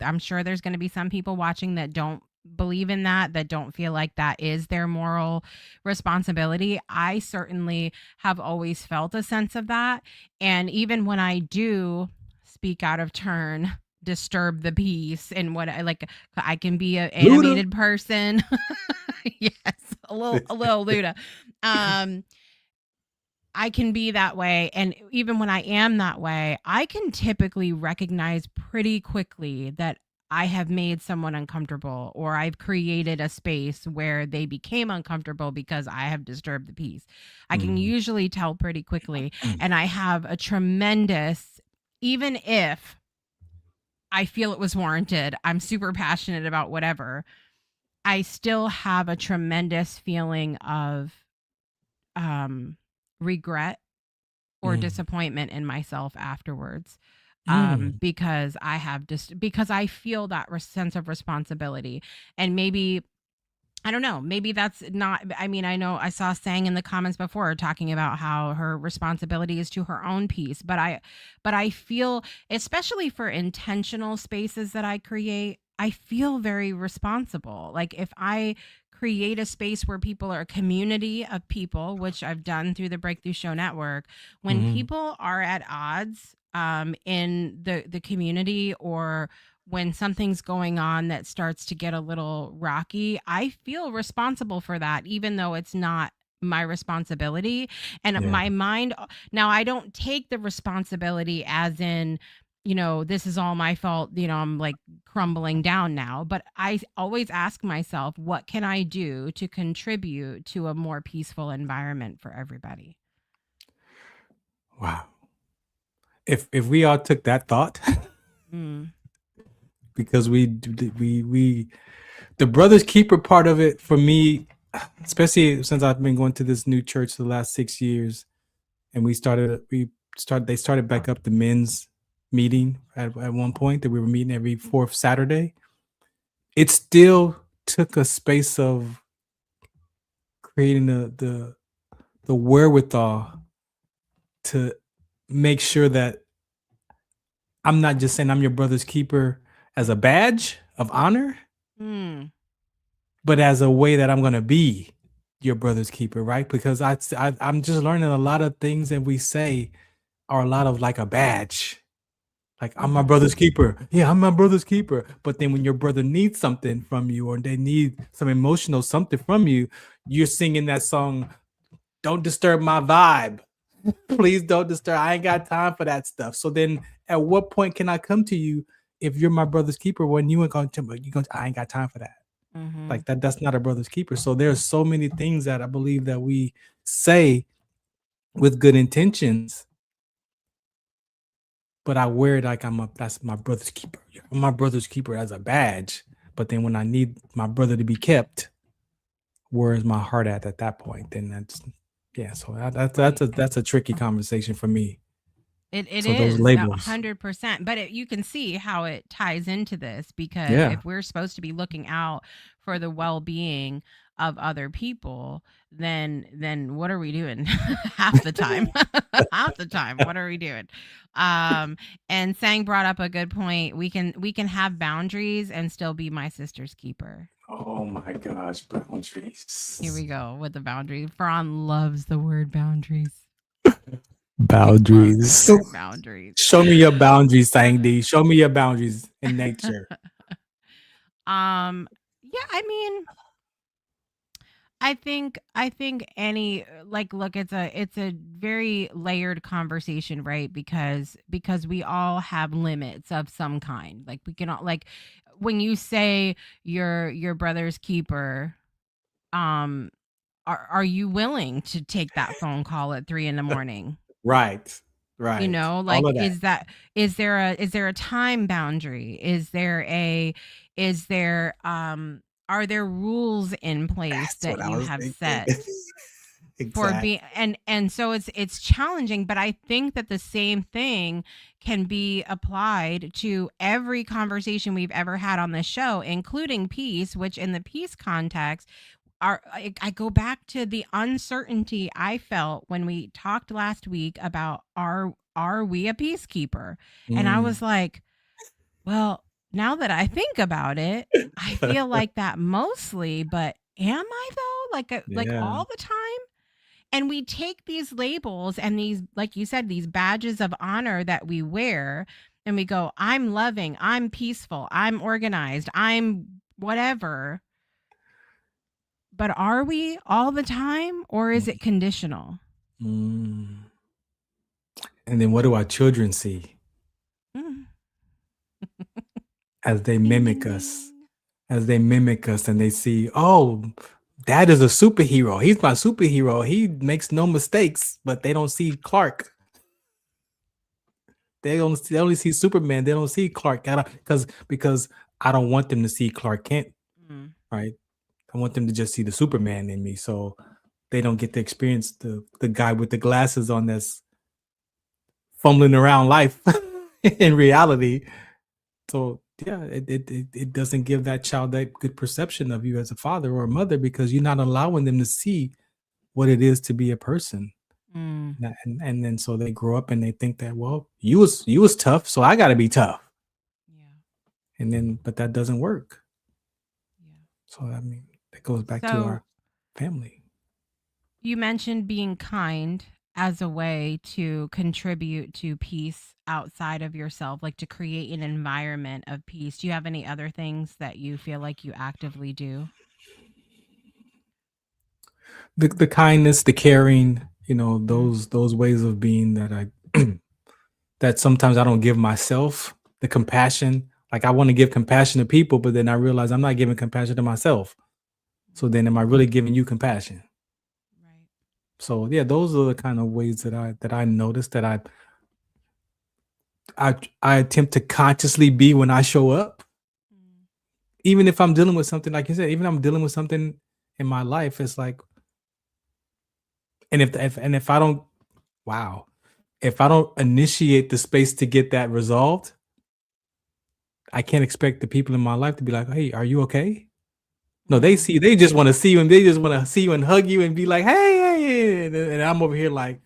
I'm sure there's going to be some people watching that don't believe in that don't feel like that is their moral responsibility. I certainly have always felt a sense of that. And even when I do speak out of turn, disturb the peace, and what I can be an animated person. Yes, a little Luda. I can be that way. And even when I am that way, I can typically recognize pretty quickly that I have made someone uncomfortable, or I've created a space where they became uncomfortable because I have disturbed the peace. I can usually tell pretty quickly. And I have a tremendous, even if I feel it was warranted, I'm super passionate about whatever, I still have a tremendous feeling of regret or disappointment in myself afterwards, because I have because I feel that sense of responsibility. And maybe, I don't know, maybe that's not, I mean, I know I saw Sang in the comments before talking about how her responsibility is to her own peace, but I feel, especially for intentional spaces that I create, I feel very responsible. Like if I create a space where people are a community of people, which I've done through the Breakthrough Show Network, when people are at odds in the community, or when something's going on that starts to get a little rocky, I feel responsible for that, even though it's not my responsibility. And my mind, now I don't take the responsibility as in, this is all my fault, I'm like crumbling down now. But I always ask myself, what can I do to contribute to a more peaceful environment for everybody? Wow. If we all took that thought, because we the Brother's Keeper part of it for me, especially since I've been going to this new church the last 6 years, and they started back up the men's meeting at one point that we were meeting every fourth Saturday. It still took a space of creating the wherewithal to make sure that I'm not just saying I'm your brother's keeper as a badge of honor, but as a way that I'm going to be your brother's keeper, right? Because I'm just learning a lot of things that we say are a lot of like a badge. Like, I'm my brother's keeper. Yeah, I'm my brother's keeper. But then when your brother needs something from you, or they need some emotional something from you, you're singing that song, "Don't disturb my vibe. Please don't disturb. I ain't got time for that stuff." So then at what point can I come to you if you're my brother's keeper when you ain't going to, I ain't got time for that. Like that's not a brother's keeper. So there's so many things that I believe that we say with good intentions, but I wear it like that's my brother's keeper. I'm my brother's keeper as a badge. But then when I need my brother to be kept, where is my heart at that point? Then that's, yeah. So that's a tricky conversation for me. It So those is labels. 100%, but you can see how it ties into this, because Yeah. if we're supposed to be looking out for the well-being of other people, then what are we doing half the time? Half the time, what are we doing? And Sang brought up a good point. We can have boundaries and still be my sister's keeper. Oh my gosh, Here boundaries. we go with the boundary. Farron loves the word boundaries. He loves the Boundaries. word boundaries. Show me your boundaries, Sang D. Show me your boundaries in nature. Yeah, I mean, I think any, like, look, it's a very layered conversation, right? Because we all have limits of some kind. Like, we can all, like, when you say your brother's keeper, um are you willing to take that phone call at 3 in the morning? Right. You Right. know, All like, of that. is there a time boundary? Is there are there rules in place That's that what I you was have thinking. set for Exactly. being, and so it's challenging, but I think that the same thing can be applied to every conversation we've ever had on this show, including peace, which in the peace context, I go back to the uncertainty I felt when we talked last week about, are we a peacekeeper? And I was Mm. like, well, now that I think about it, I feel like that mostly, but am I though? Like Yeah. all the time? And we take these labels and these, like you said, these badges of honor that we wear, and we go, I'm loving, I'm peaceful, I'm organized, I'm whatever. But are we all the time, or is it conditional? Mm. And then what do our children see Mm. as they Ding, mimic ding, us? ding. As they mimic us and they see, oh, dad is a superhero. He's my superhero. He makes no mistakes, but they don't see Clark. They only see Superman. They don't see Clark. Because I don't want them to see Clark Kent, Mm. right? I want them to just see the Superman in me. So they don't get to experience the guy with the glasses on that's fumbling around life in reality. So yeah, it doesn't give that child that good perception of you as a father or a mother, because you're not allowing them to see what it is to be a person. Mm. And then so they grow up and they think that, well, you was tough, so I got to be tough. Yeah. And then but that doesn't work. Yeah. So I mean, that goes back to So our family. you mentioned being kind as a way to contribute to peace outside of yourself, like to create an environment of peace. Do you have any other things that you feel like you actively do? The kindness, the caring, Mm. those ways of being that I that sometimes I don't give myself, the compassion. Like I want to give compassion to people, but then I realize I'm not giving compassion to myself. So then am I really giving you compassion? Right. So yeah, those are the kind of ways that I notice that I attempt to consciously be when I show up. Mm. Even if I'm dealing with something, like you said, even if I'm dealing with something in my life, it's like, and if I don't, wow, if I don't initiate the space to get that resolved, I can't expect the people in my life to be like, hey, are you okay? No, Mm. they just want to see you, and they just want to see you and hug you and be like, hey, and I'm over here like,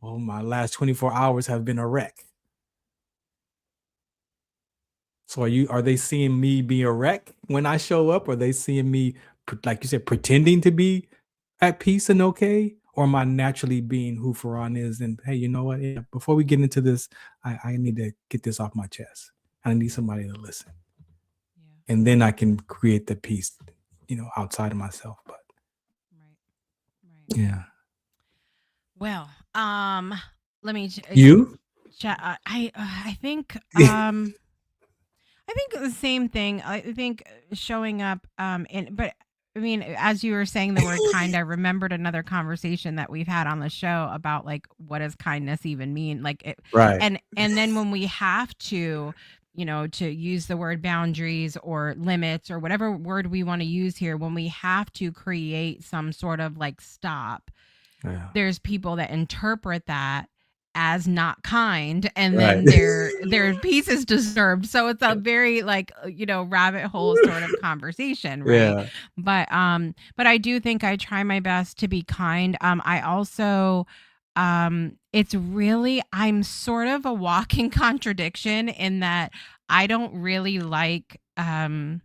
oh, my last 24 hours have been a wreck. So are they seeing me be a wreck when I show up? Or are they seeing me, like you said, pretending to be at peace and okay? Or am I naturally being who Farron is? And hey, you know what? Yeah, before we get into this, I need to get this off my chest. I need somebody to listen. Yeah. And then I can create the peace, outside of myself. But Right. Right. yeah. Well, let me You? I think I think the same thing. I think showing up but I mean, as you were saying the word kind, I remembered another conversation that we've had on the show about, like, what does kindness even mean? Like it, Right. and then when we have to, to use the word boundaries or limits or whatever word we want to use here, when we have to create some sort of like stop, Yeah. there's people that interpret that as not kind, and Right. then their peace is disturbed. So it's a very like rabbit hole sort of conversation, right? Yeah. But I do think I try my best to be kind. I also it's really, I'm sort of a walking contradiction in that I don't really like I'm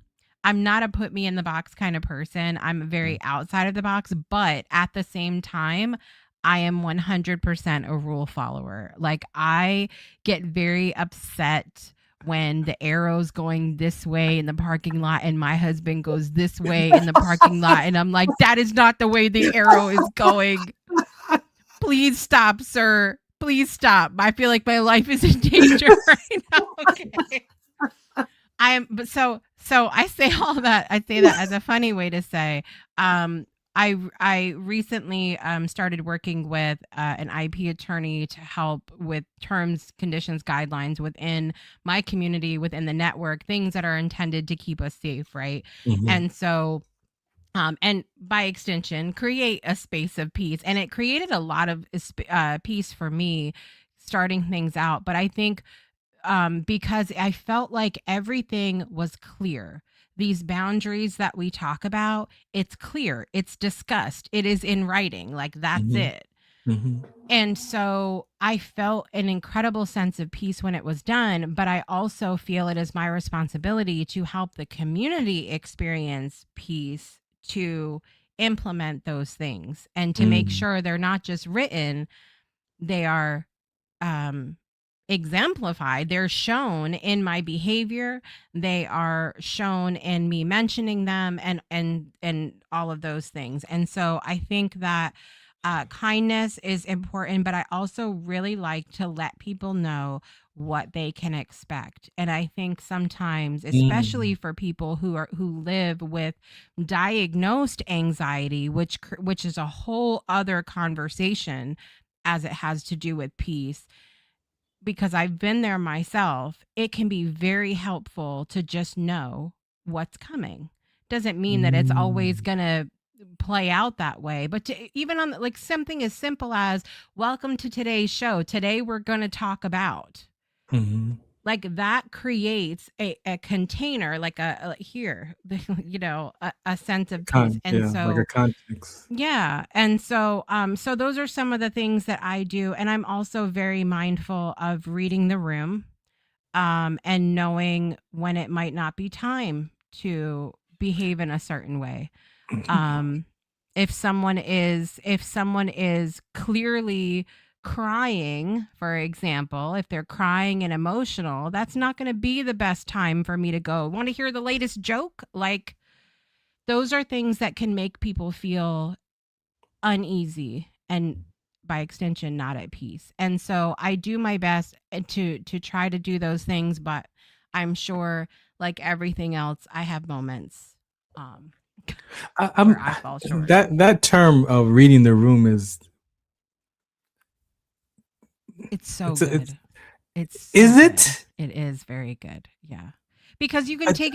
not a put me in the box kind of person. I'm very outside of the box, but at the same time, I am 100% a rule follower. Like, I get very upset when the arrow's going this way in the parking lot and my husband goes this way in the parking lot. And I'm like, that is not the way the arrow is going. Please stop, sir. Please stop. I feel like my life is in danger right now. Okay. So I say all that. I say that as a funny way to say, I recently started working with an IP attorney to help with terms, conditions, guidelines within my community, within the network, things that are intended to keep us safe, right? Mhm. And so, and by extension, create a space of peace. And it created a lot of peace for me starting things out. But I think because I felt like everything was clear. These boundaries that we talk about, it's clear, it's discussed, it is in writing, like that's Mhm. it. Mhm. And so I felt an incredible sense of peace when it was done, but I also feel it is my responsibility to help the community experience peace, to implement those things and to make sure they're not just written, they are um exemplified, they're shown in my behavior, they are shown in me mentioning them, and all of those things. And so I think that kindness is important, but I also really like to let people know what they can expect. And I think sometimes, especially for people who live with diagnosed anxiety, which is a whole other conversation as it has to do with peace, because I've been there myself, it can be very helpful to just know what's coming. Doesn't mean that it's always going to play out that way, but even on like something as simple as welcome to today's show. Today we're going to talk about, Mhm. like, that creates a container, like here, a sense of peace. And Yeah, like so a context. yeah. And so so those are some of the things that I do. And I'm also very mindful of reading the room, and knowing when it might not be time to behave in a certain way. Um if someone is clearly crying, for example, if they're crying and emotional, that's not going to be the best time for me to go, want to hear the latest joke? Like, those are things that can make people feel uneasy and by extension not at peace. And so I do my best to try to do those things, but I'm sure, like everything else, I have moments where I fall short. That term of reading the room is It's so it's good. It's so is good. it? It is very good. Yeah. Because you can take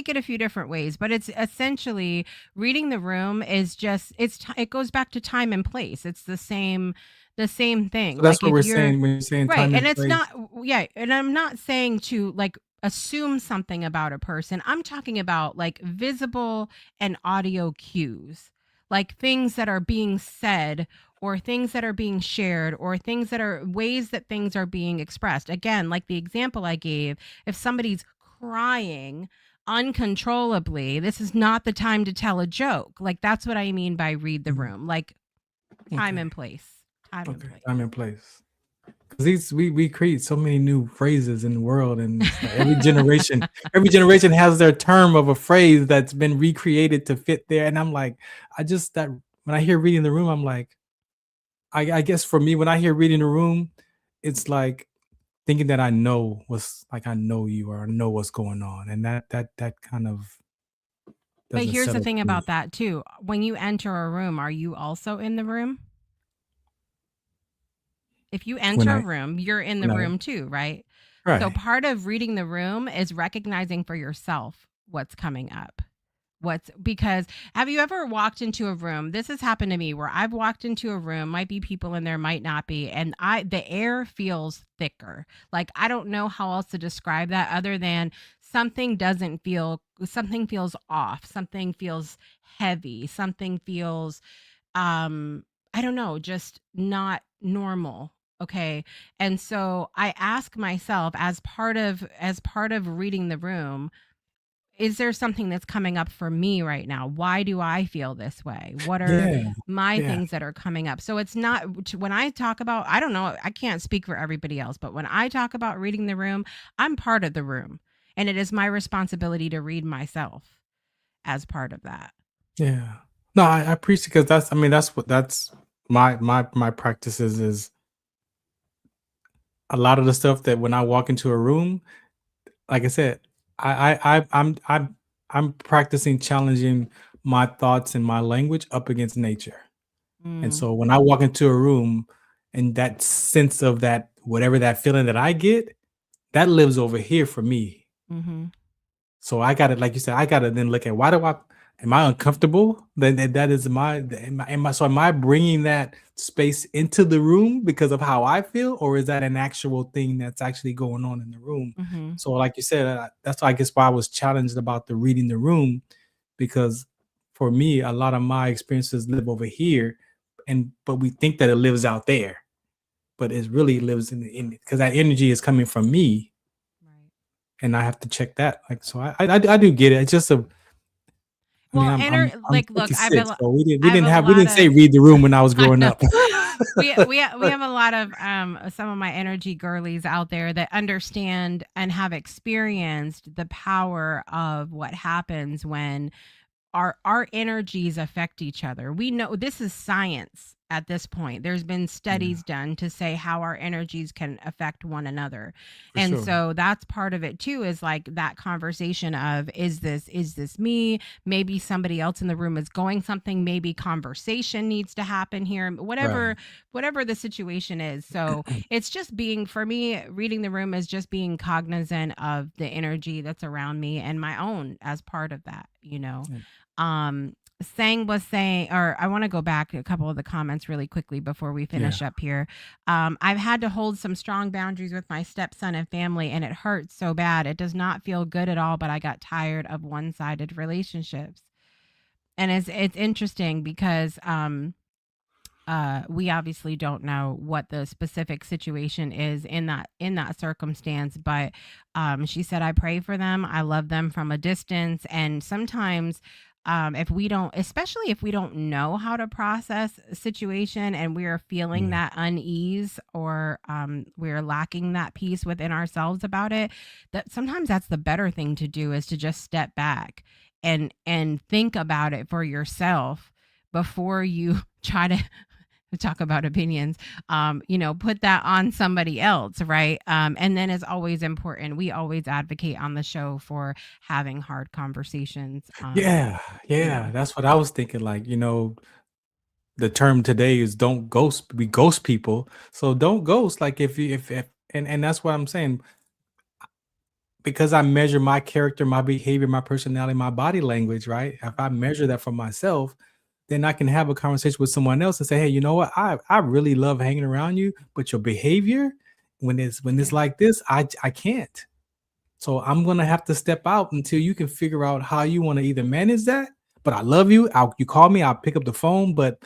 it a few different ways, but it's essentially reading the room is just it goes back to time and place. It's the same thing. So that's Like, what if we're you're saying when you're saying right, time and and it's place. not, yeah, and I'm not saying to like assume something about a person. I'm talking about like visible and audio cues, like things that are being said or things that are being shared or things that are ways that things are being expressed. Again, like the example I gave, if somebody's crying uncontrollably, this is not the time to tell a joke. Like, that's what I mean by read the room, like time Okay. and place. Time and Okay. place. Time and place. Because we create so many new phrases in the world, and it's like every generation has their term of a phrase that's been recreated to fit there. And I'm like, that when I hear reading the room, I'm like, I guess for me, when I hear reading the room, it's like thinking that I know you, or I know what's going on, and that kind of But doesn't here's the settle thing with me. about that too. When you enter a room, are you also in the room? If you When enter a I room, you're in the when I room too, right? So right. part of reading the room is recognizing for yourself what's coming up, what's because have you ever walked into a room? This has happened to me where I've walked into a room, might be people in there, might not be, and the air feels thicker. Like I don't know how else to describe that other than something feels off, something feels heavy, something feels I don't know, just not normal. Okay. And so I ask myself as part of reading the room, is there something that's coming up for me right now? Why do I feel this way? What are Yeah, my yeah, things that are coming up? So it's not when I talk about, I don't know, I can't speak for everybody else, but when I talk about reading the room, I'm part of the room. And it is my responsibility to read myself as part of that. yeah. No, I appreciate because that's I mean that's my practices is a lot of the stuff that when I walk into a room, like I said, I'm practicing challenging my thoughts and my language up against nature. And Mm, so when I walk into a room and that sense of that whatever that feeling that I get, that lives over here for me. mm-hmm. So I gotta, like you said, I gotta then look at why do I am I uncomfortable? Then that is am I bringing that space into the room because of how I feel, or is that an actual thing that's actually going on in the room? Mm-hmm. So, like you said, that's why I guess why I was challenged about the reading the room because for me, a lot of my experiences live over here, and but we think that it lives out there, but it really lives in because that energy is coming from me, Right. and I have to check that. Like, so I do get it. It's just a I mean, Well, I'm like, look, 56, so I have a we lot didn't say of read the room when I was I growing know. up. We have a lot of some of my energy girlies out there that understand and have experienced the power of what happens when our energies affect each other. We know this is science at this point. There's been Yeah, studies done to say how our energies can affect one another. for And sure. so that's part of it too, is like that conversation of is this me? Maybe somebody else in the room is going something, maybe conversation needs to happen here, Right. whatever the situation is. So it's just being, for me, reading the room is just being cognizant of the energy that's around me and my own as part of that. Yeah. um Sang was saying, or I want to go back a couple of the comments really quickly before we Yeah. finish up here. I've had to hold some strong boundaries with my stepson and family, and it hurts so bad. It does not feel good at all, but I got tired of one-sided relationships. And it's interesting because we obviously don't know what the specific situation is in that circumstance, but she said, I pray for them, I love them from a distance. And sometimes if we don't, especially if we don't know how to process a situation and we are feeling Yeah. that unease, or we're lacking that peace within ourselves about it, that sometimes that's the better thing to do, is to just step back and think about it for yourself before you try to talk about opinions, put that on somebody else, right? And then, it's always important, we always advocate on the show for having hard conversations. Yeah, You know yeah, that's what I was thinking, like, the term today is don't ghost we ghost people, so don't ghost, like, if you if and that's what I'm saying, because I measure my character, my behavior, my personality, my body language, right? If I measure that for myself, then I can have a conversation with someone else and say, "Hey, you know what? I really love hanging around you, but your behavior when it's Yeah. like this, I can't. So I'm gonna have to step out until you can figure out how you want to either manage that. But I love you. You call me, I'll pick up the phone, but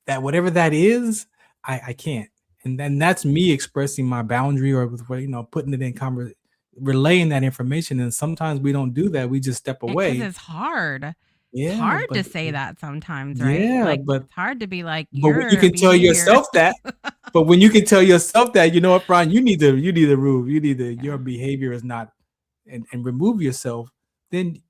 that whatever that is, I can't. And then that's me expressing my boundary or with putting it in relaying that information. And sometimes we don't do that. We just step Because away. it's hard. It's Yeah, hard to say that sometimes, right? yeah, Like, but it's hard to be like, when you your can tell behavior. yourself that, but when you can tell yourself that, you know what, Brian, you need to move, your Yeah. behavior is not, and remove yourself, then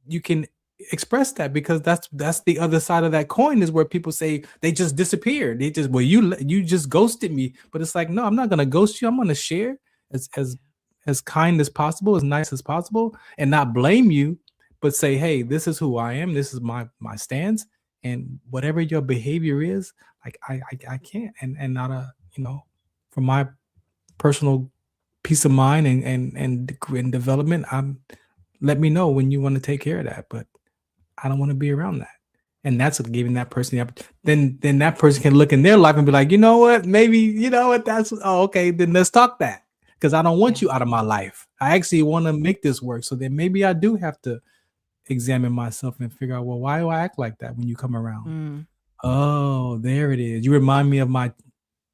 you can express that because that's the other side of that coin is where people say they just disappeared. They just you just ghosted me, but it's like no, I'm not gonna ghost you. I'm gonna share as as Yeah. as kind as possible, as nice as possible, and not blame you, but say, hey, this is who I am. This is my stance, and whatever your behavior is, like I can't, and not for my personal peace of mind and development, I'm let me know when you want to take care of that, but I don't want to be around that. And that's what giving that person the opportunity. Then that person can look in their life and be like, you know what, maybe, you know what, okay, then let's talk that, because I don't want you out of my life. I actually want to make this work. So then maybe I do have to examine myself and figure out, well, why do I act like that when you come around? Oh, there it is. You remind me of my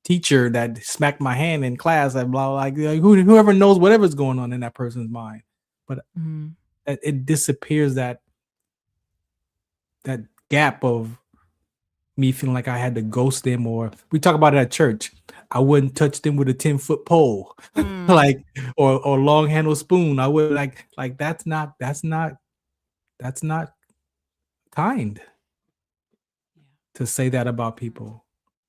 teacher that smacked my hand in class, and blah, like whoever knows whatever's going on in that person's mind. But it disappears that gap of me feeling like I had to ghost them, or we talk about it at church. I wouldn't touch them with a 10-foot pole, like or long handle spoon. I would like that's not kind to say that about people.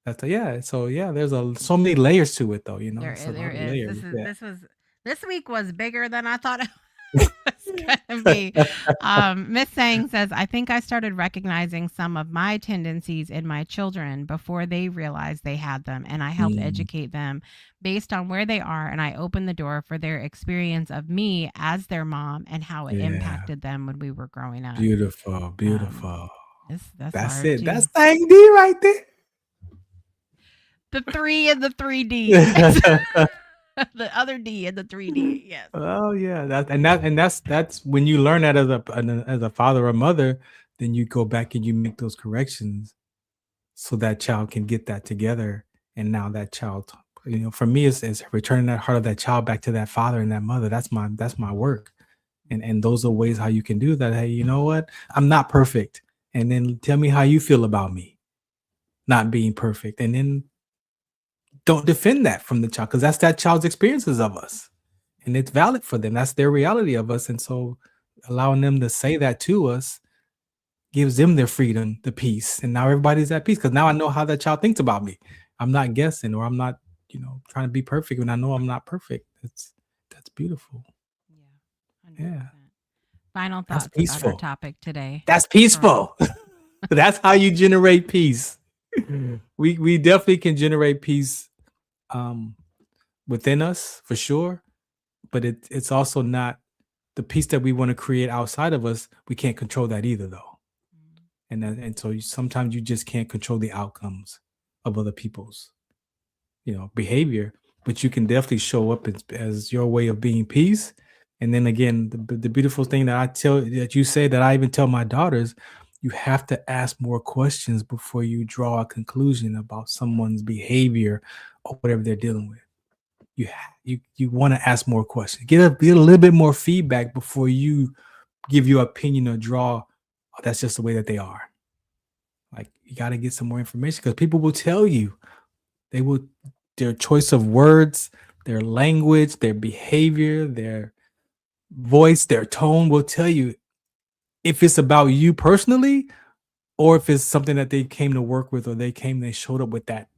That's so there's so many layers to it, though. You know, there is. This week was bigger than I thought it was gonna be. Miss Sang says, I think I started recognizing some of my tendencies in my children before they realized they had them, and I helped educate them based on where they are, and I opened the door for their experience of me as their mom and how it impacted them when we were growing up. Beautiful. That's it. Too. That's Sang D right there. The 3 and the 3D. The other D and the 3D. Yes. Oh yeah, that's when you learn that as a father or mother, then you go back and you make those corrections, so that child can get that together. And now that child, for me, is returning that heart of that child back to that father and that mother. That's my work, and those are ways how you can do that. Hey, you know what? I'm not perfect, and then tell me how you feel about me not being perfect, and then don't defend that from the child, because that's that child's experiences of us, and it's valid for them. That's their reality of us. And so allowing them to say that to us gives them their freedom, the peace. And now everybody's at peace, because now I know how that child thinks about me. I'm not guessing, or I'm not, trying to be perfect when I know I'm not perfect. That's beautiful. Yeah. Final thoughts about our topic today. That's peaceful. That's how you generate peace. We definitely can generate peace within us, for sure, but it's also not the peace that we want to create outside of us. We can't control that either, though. And so sometimes you just can't control the outcomes of other people's behavior, but you can definitely show up as your way of being peace. And then again, the beautiful thing that you say, that I even tell my daughters, you have to ask more questions before you draw a conclusion about someone's behavior or whatever they're dealing with. You want to ask more questions. Get a little bit more feedback before you give your opinion or draw. Oh, that's just the way that they are. Like, you got to get some more information, because people will tell you. Their choice of words, their language, their behavior, their voice, their tone will tell you if it's about you personally, or if it's something that they came to work with, or they showed up with that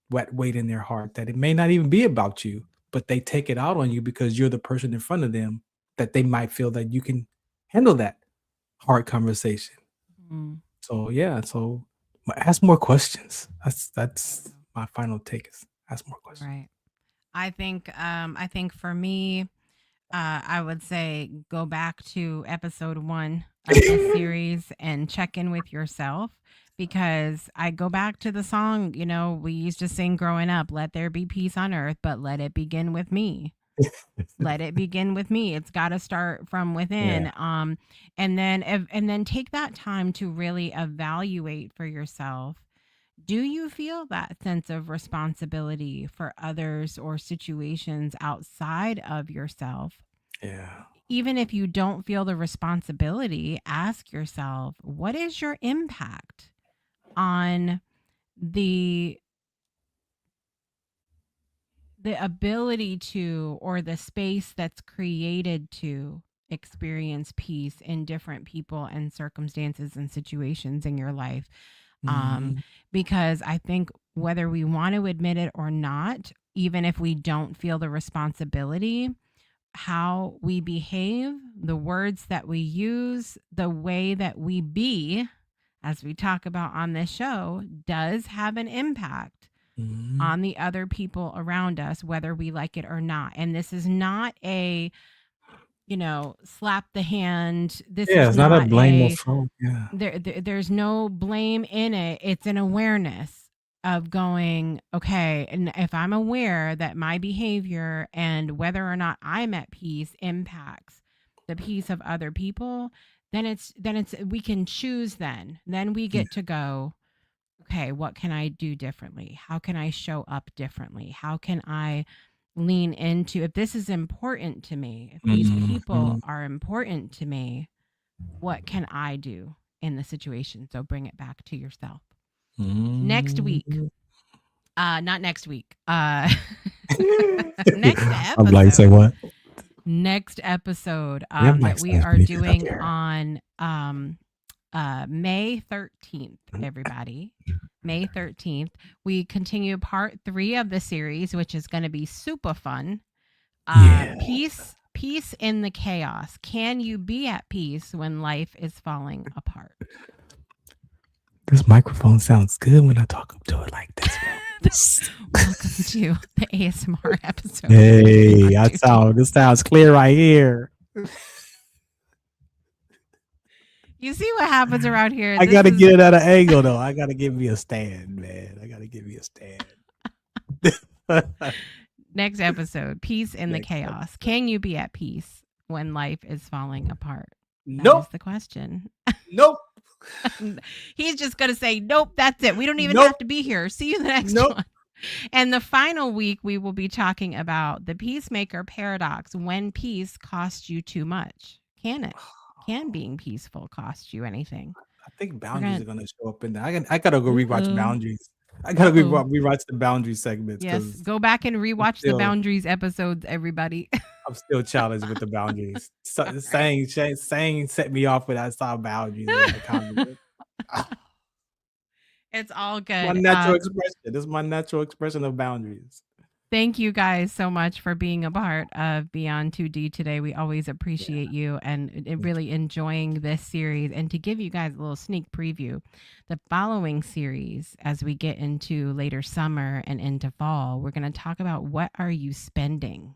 wet weight in their heart, that it may not even be about you, but they take it out on you because you're the person in front of them, that they might feel that you can handle that hard conversation. So ask more questions. That's my final take, is ask more questions. Right. I think for me, I would say go back to episode 1 of this series and check in with yourself, because I go back to the song, we used to sing growing up, let there be peace on earth, but let it begin with me. Let it begin with me. It's got to start from within. Yeah. And then take that time to really evaluate for yourself. Do you feel that sense of responsibility for others or situations outside of yourself? Yeah. Even if you don't feel the responsibility, ask yourself, what is your impact on the ability to, or the space that's created to experience peace in different people and circumstances and situations in your life? Because I think whether we want to admit it or not, even if we don't feel the responsibility, how we behave, the words that we use, the way that we be, as we talk about on this show, does have an impact on the other people around us, whether we like it or not. And this is not a slap the hand. This Yeah, is it's not a not blame or a fault. Yeah. there's no blame in it. It's an awareness of going, okay, and if I'm aware that my behavior and whether or not I'm at peace impacts the peace of other people, then it's we can choose then we Yeah. get to go, okay, what can I do differently? How can I show up differently? How can I lean into, if this is important to me, if these people Mhm. are important to me, what can I do in the situation? So bring it back to yourself. Next week, Mm. not next week, next I'm like, say episode, what? next episode Your that mic we sounds are pretty good up doing there. on May 13th, everybody. May 13th. We continue part 3 of the series, which is going to be super fun. Yeah. Peace in the chaos. Can you be at peace when life is falling apart? This microphone sounds good when I talk up to it like this. Welcome to the ASMR episode. Hey, this sounds clear right here. You see what happens around here? I gotta get it at an angle though. I gotta give me a stand, man. I gotta give me a stand. Next episode, peace in the Next chaos. episode. Can you be at peace when life is falling apart? That Nope. is the question. Nope. He's just going to say, nope, that's it. We don't even Nope. have to be here. See you the next Nope. one. And the final week, we will be talking about the Peacemaker paradox. When peace costs you too much, can it? Can being peaceful cost you anything? I think boundaries are gonna show up in there. I gotta go rewatch boundaries. I gotta Uh-oh. rewatch the boundary segments. Yes, go back and rewatch the boundaries episodes, everybody. I'm still challenged with the boundaries. So, saying set me off when I saw boundaries. It's all good. My natural expression. This is my natural expression of boundaries. Thank you guys so much for being a part of Beyond 2D today. We always appreciate you and really enjoying this series. And to give you guys a little sneak preview, the following series, as we get into later summer and into fall, we're going to talk about what are you spending?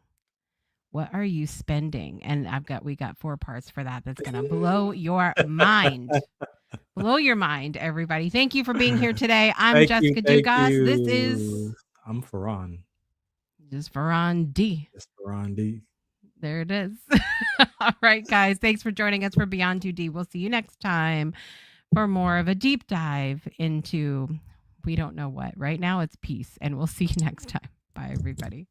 What are you spending? And we got 4 parts for that. That's going to blow your mind. Blow your mind, everybody. Thank you for being here today. I'm Jessica Dugas. This is... I'm Farron. Just Farron D. Just Farron D. There it is. All right, guys. Thanks for joining us for Beyond 2D. We'll see you next time for more of a deep dive into we don't know what. Right now it's peace. And we'll see you next time. Bye, everybody.